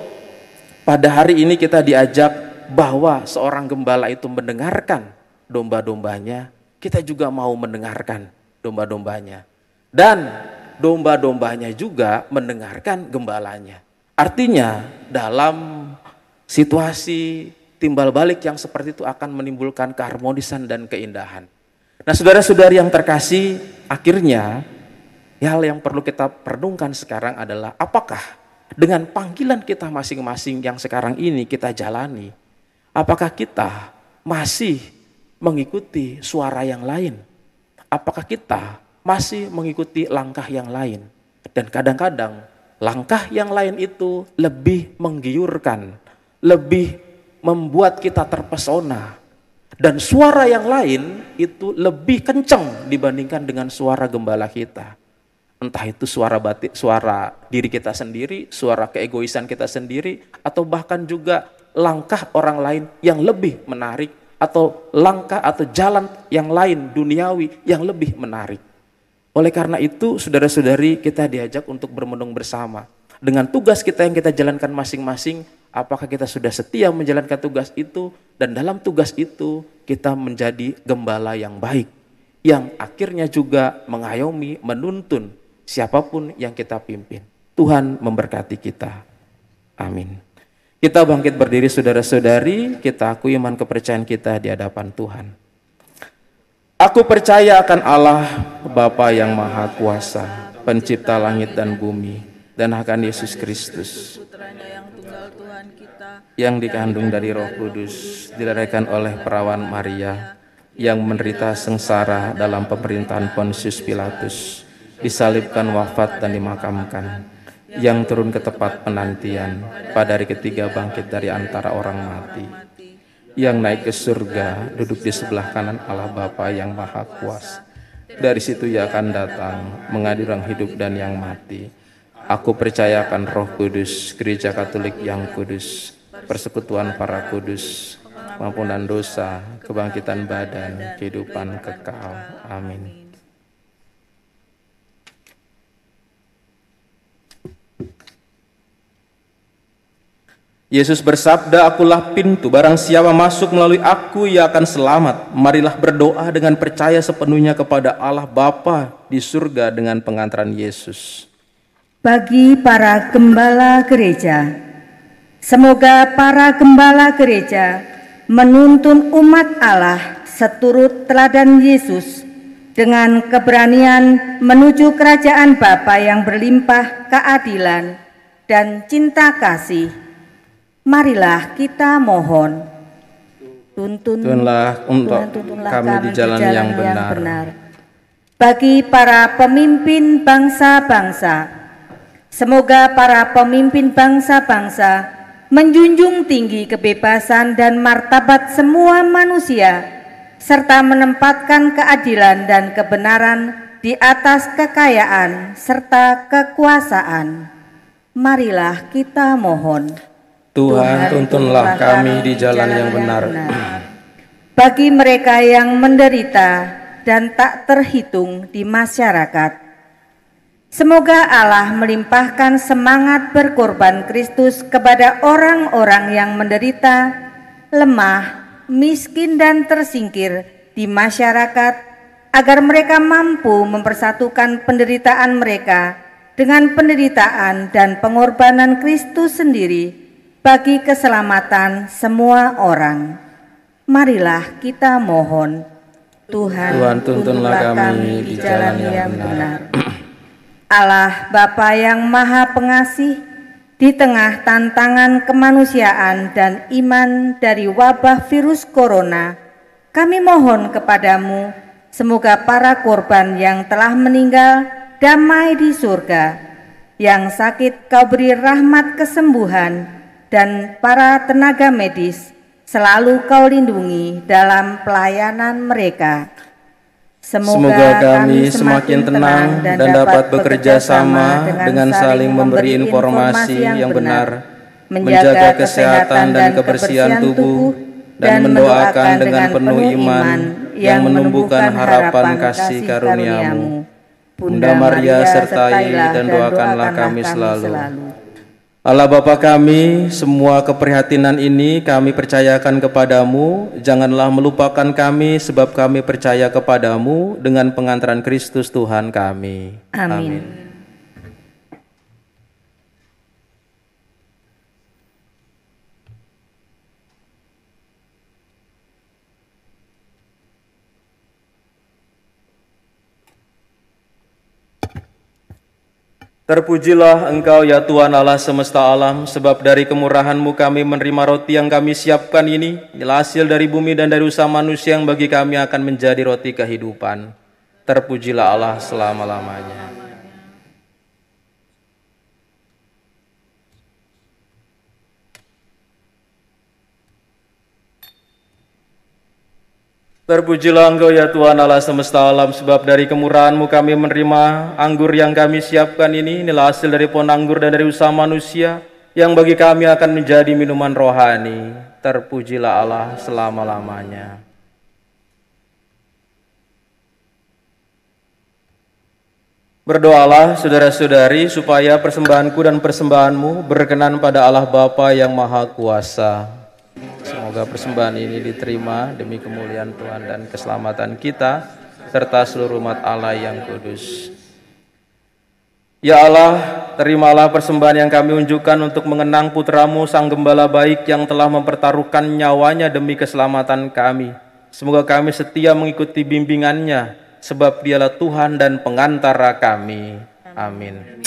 pada hari ini kita diajak bahwa seorang gembala itu mendengarkan domba-dombanya, kita juga mau mendengarkan domba-dombanya. Dan domba-dombanya juga mendengarkan gembalanya. Artinya dalam situasi timbal balik yang seperti itu akan menimbulkan keharmonisan dan keindahan. Nah, saudara-saudari yang terkasih, akhirnya hal yang perlu kita perenungkan sekarang adalah apakah dengan panggilan kita masing-masing yang sekarang ini kita jalani, apakah kita masih mengikuti suara yang lain? Apakah kita masih mengikuti langkah yang lain? Dan kadang-kadang langkah yang lain itu lebih menggiurkan, lebih membuat kita terpesona. Dan suara yang lain itu lebih kencang dibandingkan dengan suara gembala kita. Entah itu suara batin, suara diri kita sendiri, suara keegoisan kita sendiri, atau bahkan juga langkah orang lain yang lebih menarik, atau langkah atau jalan yang lain duniawi yang lebih menarik. Oleh karena itu, saudara-saudari, kita diajak untuk bermenung bersama. Dengan tugas kita yang kita jalankan masing-masing, apakah kita sudah setia menjalankan tugas itu, dan dalam tugas itu kita menjadi gembala yang baik, yang akhirnya juga mengayomi, menuntun siapapun yang kita pimpin. Tuhan memberkati kita. Amin. Kita bangkit berdiri saudara-saudari, kita akui iman kepercayaan kita di hadapan Tuhan. Aku percaya akan Allah, Bapa yang Maha Kuasa, pencipta langit dan bumi, dan akan Yesus Kristus, Putranya yang tunggal Tuhan kita, yang dikandung dari Roh Kudus, dilahirkan oleh perawan Maria, yang menderita sengsara dalam pemerintahan Pontius Pilatus, disalibkan, wafat, dan dimakamkan, yang turun ke tempat penantian, pada hari ketiga bangkit dari antara orang mati, yang naik ke surga, duduk di sebelah kanan Allah Bapa yang Maha Kuasa. Dari situ ia akan datang, mengadili orang hidup dan yang mati. Aku percayakan Roh Kudus, Gereja Katolik yang kudus, persekutuan para kudus, pengampunan dosa, kebangkitan badan, kehidupan kekal. Amin. Yesus bersabda, akulah pintu, barang siapa masuk melalui aku, ia akan selamat. Marilah berdoa dengan percaya sepenuhnya kepada Allah Bapa di surga dengan pengantaran Yesus. Bagi para gembala gereja, semoga para gembala gereja menuntun umat Allah seturut teladan Yesus dengan keberanian menuju kerajaan Bapa yang berlimpah keadilan dan cinta kasih. Marilah kita mohon, tuntunlah untuk kami di jalan yang benar. Bagi para pemimpin bangsa-bangsa, semoga para pemimpin bangsa-bangsa menjunjung tinggi kebebasan dan martabat semua manusia, serta menempatkan keadilan dan kebenaran di atas kekayaan serta kekuasaan. Marilah kita mohon. Tuhan, tuntunlah kami di jalan yang benar. Bagi mereka yang menderita dan tak terhitung di masyarakat, semoga Allah melimpahkan semangat berkorban Kristus kepada orang-orang yang menderita, lemah, miskin dan tersingkir di masyarakat, agar mereka mampu mempersatukan penderitaan mereka dengan penderitaan dan pengorbanan Kristus sendiri bagi keselamatan semua orang. Marilah kita mohon. Tuhan, tuntunlah kami di jalan yang benar. Allah Bapa yang Maha Pengasih, di tengah tantangan kemanusiaan dan iman dari wabah virus corona, kami mohon kepadamu, semoga para korban yang telah meninggal damai di surga, yang sakit kau beri rahmat kesembuhan, dan para tenaga medis selalu kau lindungi dalam pelayanan mereka. Semoga kami semakin tenang dan dapat bekerja sama dengan saling memberi informasi yang benar, menjaga kesehatan dan kebersihan tubuh, dan mendoakan dengan penuh iman yang menumbuhkan harapan kasih karunia-Mu. Bunda Maria sertai dan doakanlah kami selalu. Allah Bapa kami, semua keprihatinan ini kami percayakan kepadamu. Janganlah melupakan kami, sebab kami percaya kepadamu dengan pengantaran Kristus Tuhan kami. Amin. Terpujilah Engkau ya Tuhan Allah semesta alam, sebab dari kemurahan-Mu kami menerima roti yang kami siapkan ini, ialah hasil dari bumi dan dari usaha manusia yang bagi kami akan menjadi roti kehidupan. Terpujilah Allah selama-lamanya. Terpujilah Engkau ya Tuhan Allah semesta alam, sebab dari kemurahan-Mu kami menerima anggur yang kami siapkan ini. Inilah hasil dari pohon anggur dan dari usaha manusia, yang bagi kami akan menjadi minuman rohani. Terpujilah Allah selama-lamanya. Berdoalah saudara-saudari supaya persembahanku dan persembahanmu berkenan pada Allah Bapa yang Maha Kuasa. Semoga persembahan ini diterima demi kemuliaan Tuhan dan keselamatan kita serta seluruh umat Allah yang kudus. Ya Allah, terimalah persembahan yang kami unjukkan untuk mengenang putra-Mu Sang Gembala baik yang telah mempertaruhkan nyawanya demi keselamatan kami. Semoga kami setia mengikuti bimbingannya, sebab Dialah Tuhan dan pengantara kami. Amin.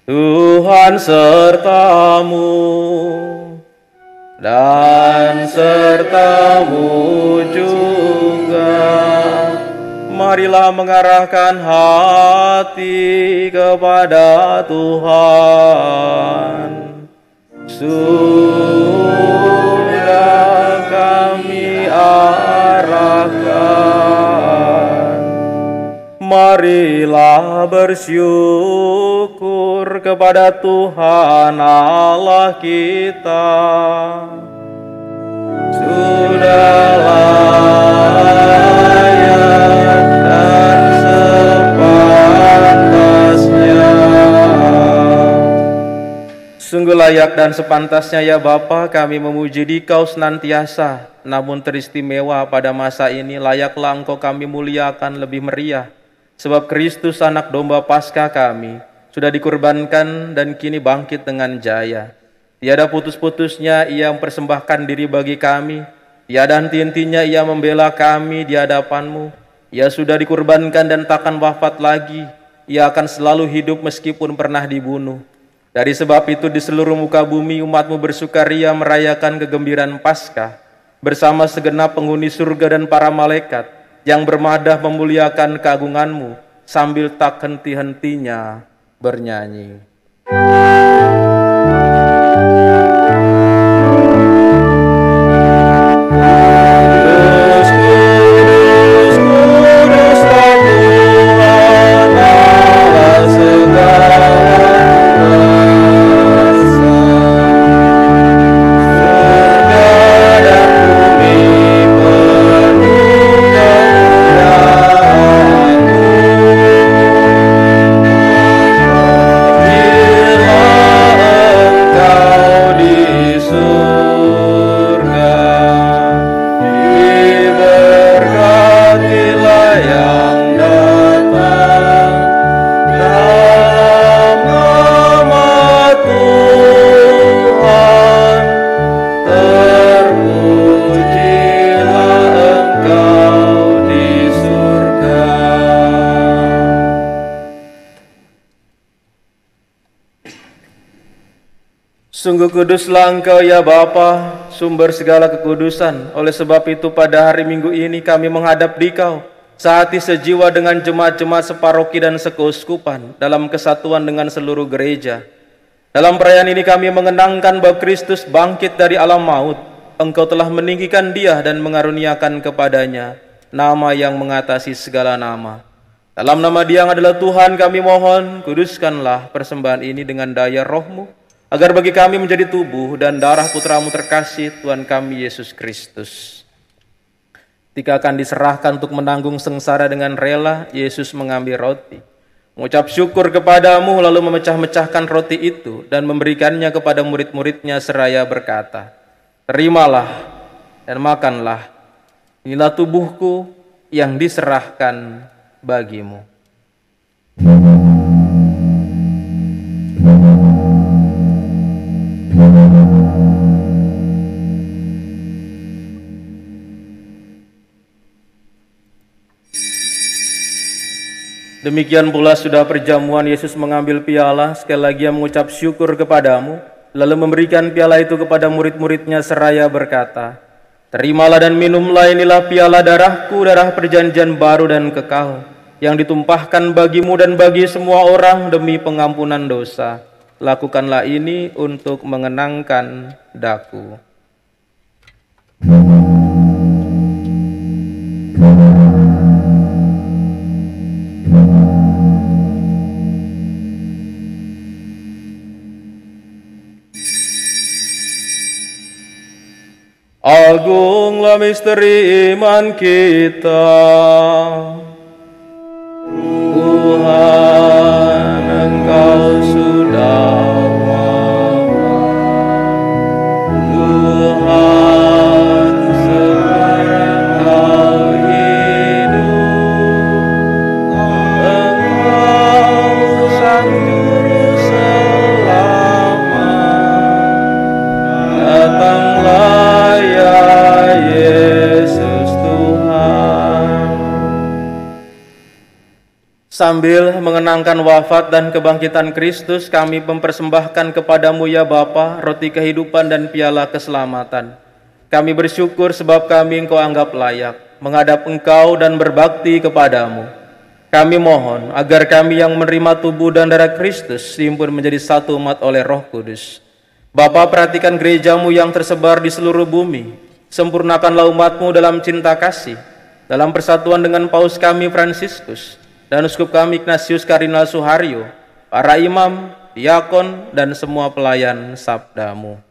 Tuhan sertamu dan sertamu juga. Marilah mengarahkan hati kepada Tuhan. Sudah kami arahkan. Marilah bersyukur kepada Tuhan Allah kita. Sudah layak dan sepantasnya. Sungguh layak dan sepantasnya ya Bapa, kami memuji Dikau senantiasa. Namun teristimewa pada masa ini, layaklah Engkau kami muliakan lebih meriah. Sebab Kristus anak domba Paskah kami sudah dikurbankan dan kini bangkit dengan jaya. Tiada putus-putusnya Ia mempersembahkan diri bagi kami. Tiada henti-hentinya Ia membela kami di hadapan-Mu. Ia sudah dikurbankan dan takkan wafat lagi. Ia akan selalu hidup meskipun pernah dibunuh. Dari sebab itu di seluruh muka bumi umat-Mu bersukaria merayakan kegembiraan Paskah bersama segenap penghuni surga dan para malaikat yang bermadah memuliakan keagungan-Mu sambil tak henti-hentinya bernyanyi. Sungguh kuduslah Engkau ya Bapa, sumber segala kekudusan. Oleh sebab itu pada hari Minggu ini kami menghadap Dikau, sehati sejiwa dengan jemaat-jemaat separoki dan sekeuskupan dalam kesatuan dengan seluruh gereja. Dalam perayaan ini kami mengenangkan bahwa Kristus bangkit dari alam maut. Engkau telah meninggikan Dia dan mengaruniakan kepadanya nama yang mengatasi segala nama. Dalam nama Dia yang adalah Tuhan kami mohon, kuduskanlah persembahan ini dengan daya Roh-Mu, agar bagi kami menjadi tubuh dan darah Putra-Mu terkasih, Tuhan kami Yesus Kristus. Ketika akan diserahkan untuk menanggung sengsara dengan rela, Yesus mengambil roti, mengucap syukur kepadamu, lalu memecah-mecahkan roti itu dan memberikannya kepada murid-muridnya seraya berkata, "Terimalah dan makanlah, inilah tubuhku yang diserahkan bagimu." Demikian pula sudah perjamuan, Yesus mengambil piala, sekali lagi Ia mengucap syukur kepadamu, lalu memberikan piala itu kepada murid-muridnya seraya berkata, "Terimalah dan minumlah, inilah piala darahku, darah perjanjian baru dan kekal, yang ditumpahkan bagimu dan bagi semua orang demi pengampunan dosa. Lakukanlah ini untuk mengenangkan daku." Agunglah misteri iman kita. Tuhan, Engkau sudah wafat. Tuhan, sekarang Engkau hidup. Engkau sang juru selamat. Datanglah ya Yesus Tuhan. Sambil mengenangkan wafat dan kebangkitan Kristus, kami mempersembahkan kepadamu ya Bapa, roti kehidupan dan piala keselamatan. Kami bersyukur sebab kami Engkau anggap layak menghadap Engkau dan berbakti kepadamu. Kami mohon agar kami yang menerima tubuh dan darah Kristus dihimpun menjadi satu umat oleh Roh Kudus. Bapa, perhatikan gerejamu yang tersebar di seluruh bumi. Sempurnakanlah umatmu dalam cinta kasih, dalam persatuan dengan Paus kami Fransiskus dan Uskup kami Ignatius Kardinal Suharyo, para imam, diakon, dan semua pelayan sabdamu.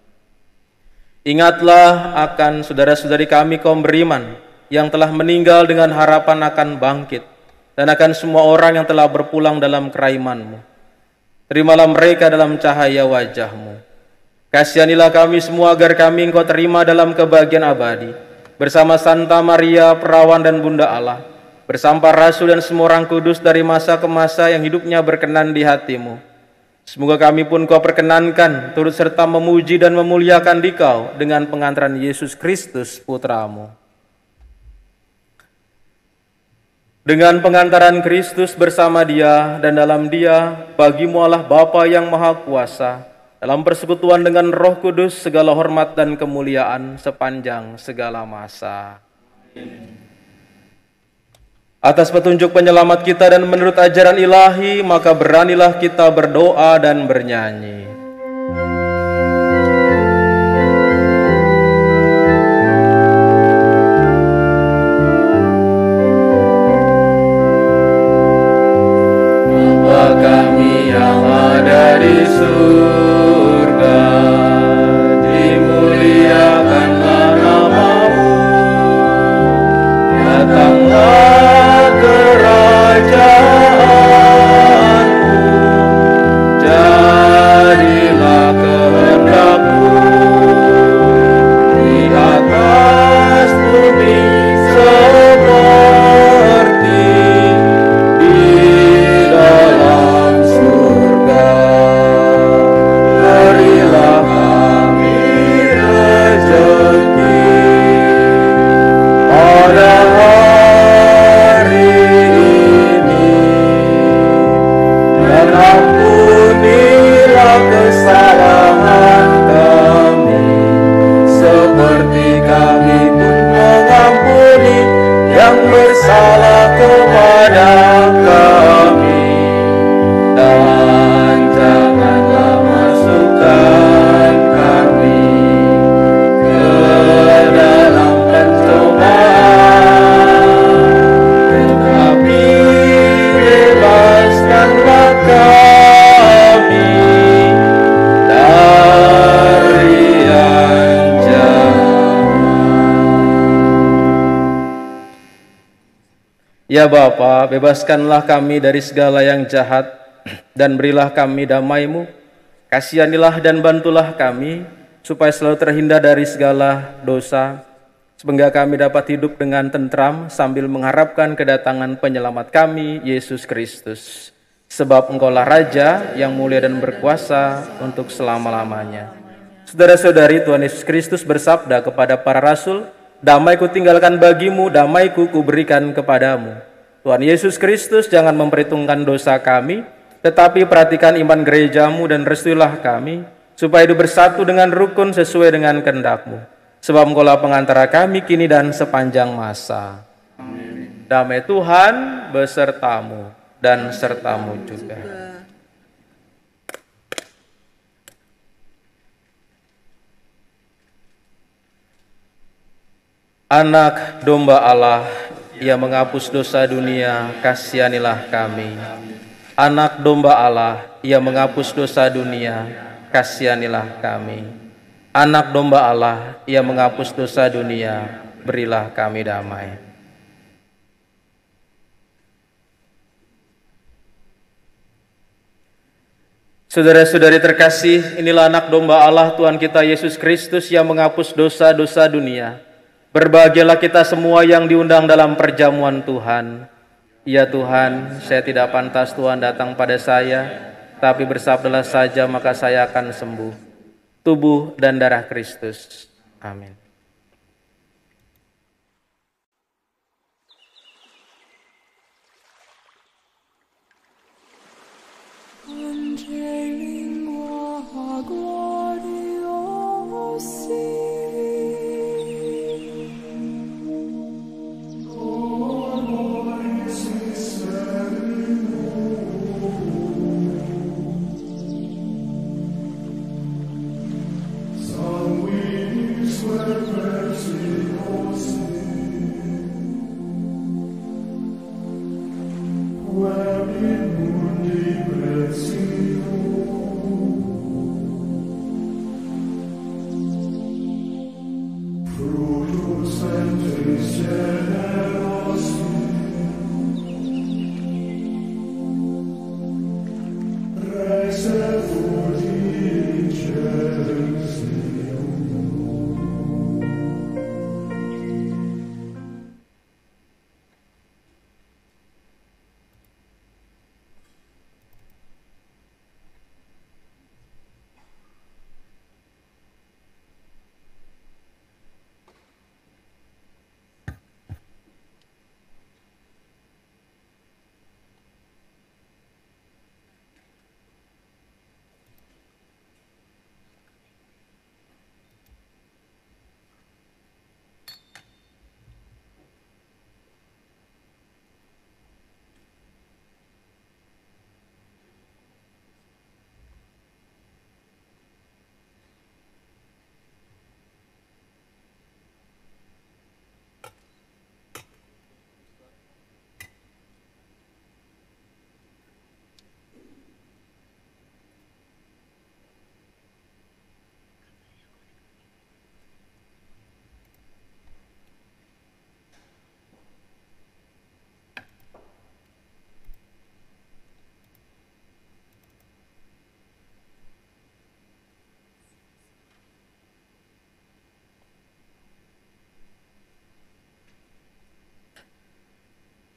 Ingatlah akan saudara-saudari kami kaum beriman yang telah meninggal dengan harapan akan bangkit, dan akan semua orang yang telah berpulang dalam keraiman-Mu. Terimalah mereka dalam cahaya wajah-Mu. Kasihanilah kami semua agar kami Engkau terima dalam kebahagiaan abadi, bersama Santa Maria, Perawan dan Bunda Allah, bersama Rasul dan semua orang kudus dari masa ke masa yang hidupnya berkenan di hati-Mu. Semoga kami pun Kau perkenankan turut serta memuji dan memuliakan Dikau dengan pengantaran Yesus Kristus Putra-Mu. Dengan pengantaran Kristus bersama Dia dan dalam Dia, bagi-Mu Allah Bapa yang Maha Kuasa, dalam persekutuan dengan Roh Kudus, segala hormat dan kemuliaan sepanjang segala masa. Atas petunjuk penyelamat kita dan menurut ajaran ilahi, maka beranilah kita berdoa dan bernyanyi. Bapa kami yang ada di surga, dimuliakanlah nama-Mu, datanglah kerajaan-Mu, jadilah kehendak-Mu di atas bumi seperti di dalam surga. Berilah kami rezeki pada hari ini, dan ampunilah kesalahan kami, seperti kami pun mengampuni yang bersalah kepada kami. Dan janganlah masukkan kami ke dalam pencobaan, tetapi bebaskanlah kami dari yang jahat. Ya Bapa, bebaskanlah kami dari segala yang jahat, dan berilah kami damai-Mu. Kasihanilah dan bantulah kami, supaya selalu terhindar dari segala dosa, sehingga kami dapat hidup dengan tentram sambil mengharapkan kedatangan penyelamat kami, Yesus Kristus. Sebab Engkaulah Raja yang mulia dan berkuasa untuk selama-lamanya. Saudara-saudari, Tuhan Yesus Kristus bersabda kepada para rasul, "Damai-Ku tinggalkan bagimu, damai-Ku kuberikan kepadamu." Tuhan Yesus Kristus jangan memperhitungkan dosa kami, tetapi perhatikan iman gerejamu dan restuilah kami, supaya hidup bersatu dengan rukun sesuai dengan kehendak-Mu. Sebab Engkaulah pengantara kami kini dan sepanjang masa. Amin. Damai Tuhan besertamu dan sertamu juga. Anak domba Allah Ia menghapus dosa dunia, kasihanilah kami. Anak domba Allah, Ia menghapus dosa dunia, kasihanilah kami. Anak domba Allah, Ia menghapus dosa dunia, berilah kami damai. Saudara-saudari terkasih, inilah anak domba Allah Tuhan kita Yesus Kristus yang menghapus dosa-dosa dunia. Berbahagialah kita semua yang diundang dalam perjamuan Tuhan. Ya Tuhan, saya tidak pantas Tuhan datang pada saya, tapi bersabdalah saja maka saya akan sembuh. Tubuh dan darah Kristus. Amin.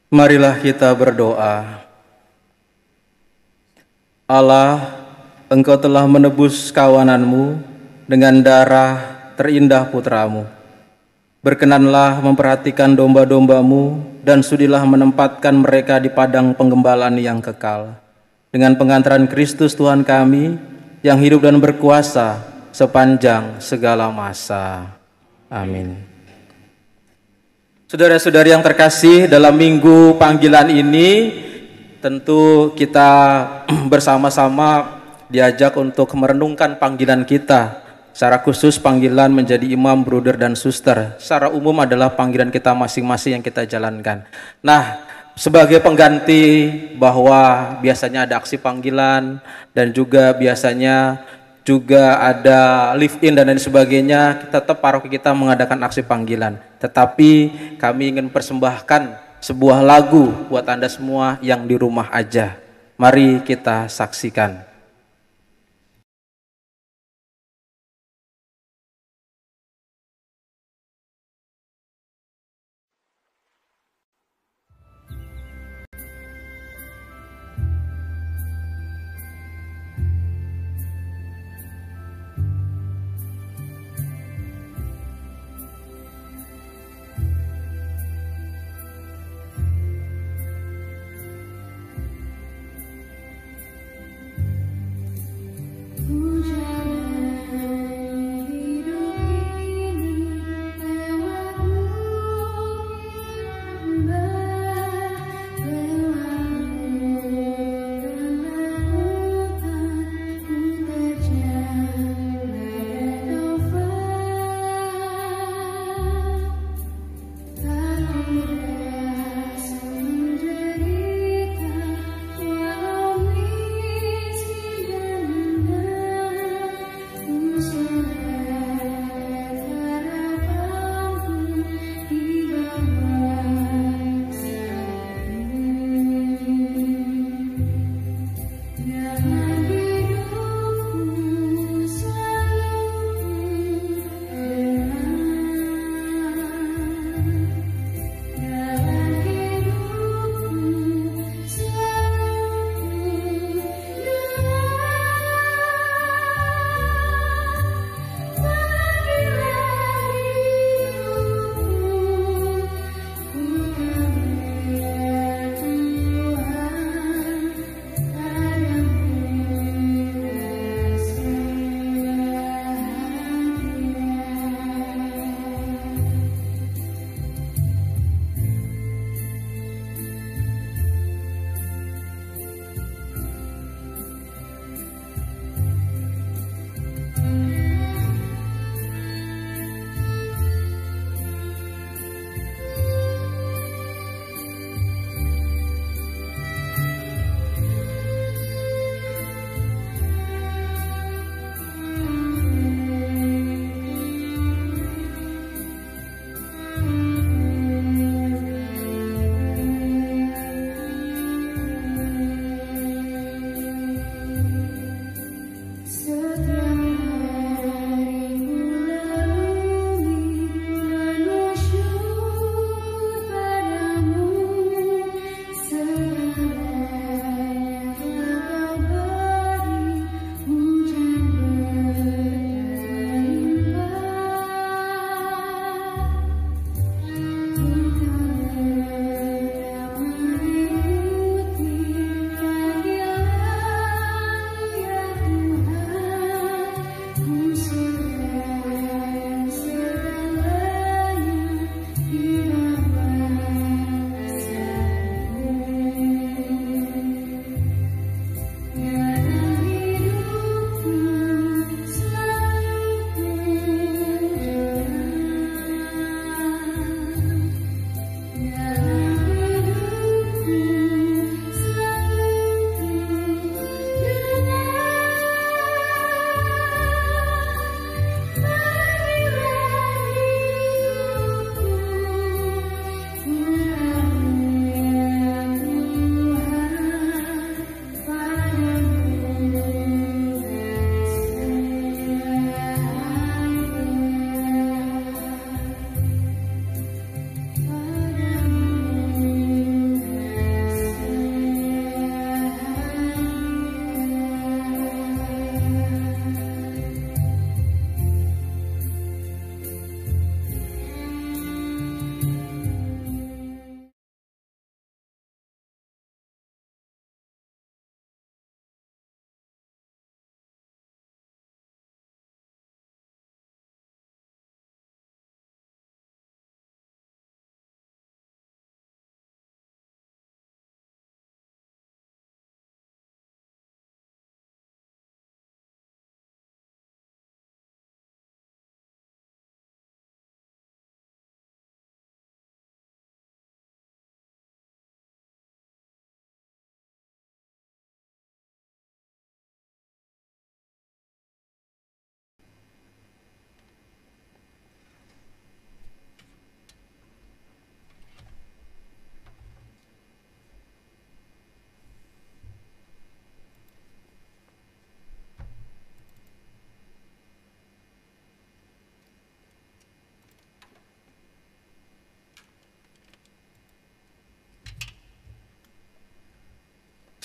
Marilah kita berdoa. Allah, Engkau telah menebus kawananmu dengan darah terindah putramu. Berkenanlah memperhatikan domba-dombamu dan sudilah menempatkan mereka di padang penggembalaan yang kekal. Dengan pengantaran Kristus Tuhan kami yang hidup dan berkuasa sepanjang segala masa. Amin. Saudara-saudari yang terkasih, dalam minggu panggilan ini tentu kita bersama-sama diajak untuk merenungkan panggilan kita. Secara khusus panggilan menjadi imam, bruder, dan suster. Secara umum adalah panggilan kita masing-masing yang kita jalankan. Nah, sebagai pengganti bahwa biasanya ada aksi panggilan dan juga biasanya juga ada live in dan lain sebagainya, tetap paroki kita mengadakan aksi panggilan. Tetapi kami ingin persembahkan sebuah lagu buat Anda semua yang di rumah aja. Mari kita saksikan.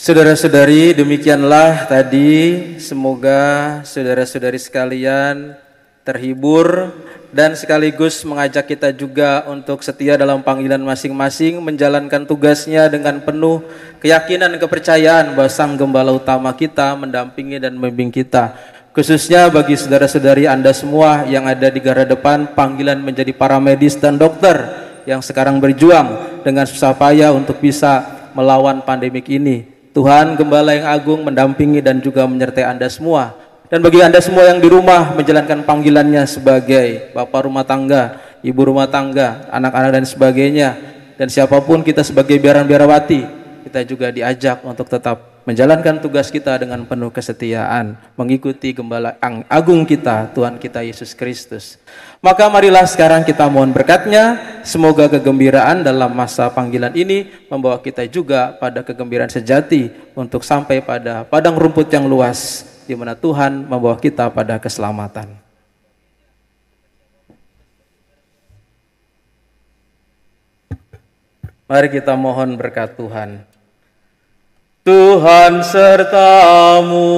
Saudara-saudari, demikianlah tadi, semoga saudara-saudari sekalian terhibur dan sekaligus mengajak kita juga untuk setia dalam panggilan masing-masing, menjalankan tugasnya dengan penuh keyakinan dan kepercayaan bahwa Sang Gembala utama kita mendampingi dan membimbing kita. Khususnya bagi saudara-saudari Anda semua yang ada di garda depan, panggilan menjadi para medis dan dokter yang sekarang berjuang dengan susah payah untuk bisa melawan pandemik ini. Tuhan Gembala yang agung mendampingi dan juga menyertai Anda semua. Dan bagi Anda semua yang di rumah menjalankan panggilannya sebagai bapak rumah tangga, ibu rumah tangga, anak-anak dan sebagainya, dan siapapun kita sebagai biaran-biarawati, kita juga diajak untuk tetap menjalankan tugas kita dengan penuh kesetiaan, mengikuti Gembala yang agung kita, Tuhan kita Yesus Kristus. Maka marilah sekarang kita mohon berkat-Nya, semoga kegembiraan dalam masa panggilan ini membawa kita juga pada kegembiraan sejati untuk sampai pada padang rumput yang luas, di mana Tuhan membawa kita pada keselamatan. Mari kita mohon berkat Tuhan. Tuhan sertamu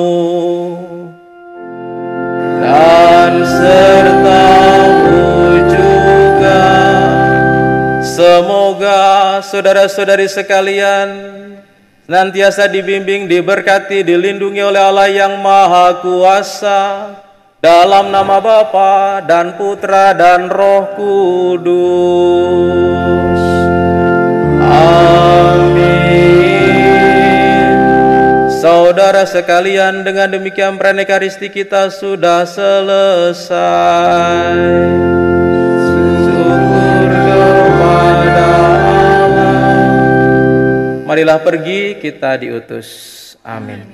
dan sertamu juga. Semoga saudara-saudari sekalian senantiasa dibimbing, diberkati, dilindungi oleh Allah yang Maha Kuasa, dalam nama Bapa dan Putra dan Roh Kudus. Amin. Saudara sekalian, dengan demikian perayaan Ekaristi kita sudah selesai. Syukur kepada Allah. Marilah pergi, kita diutus. Amin.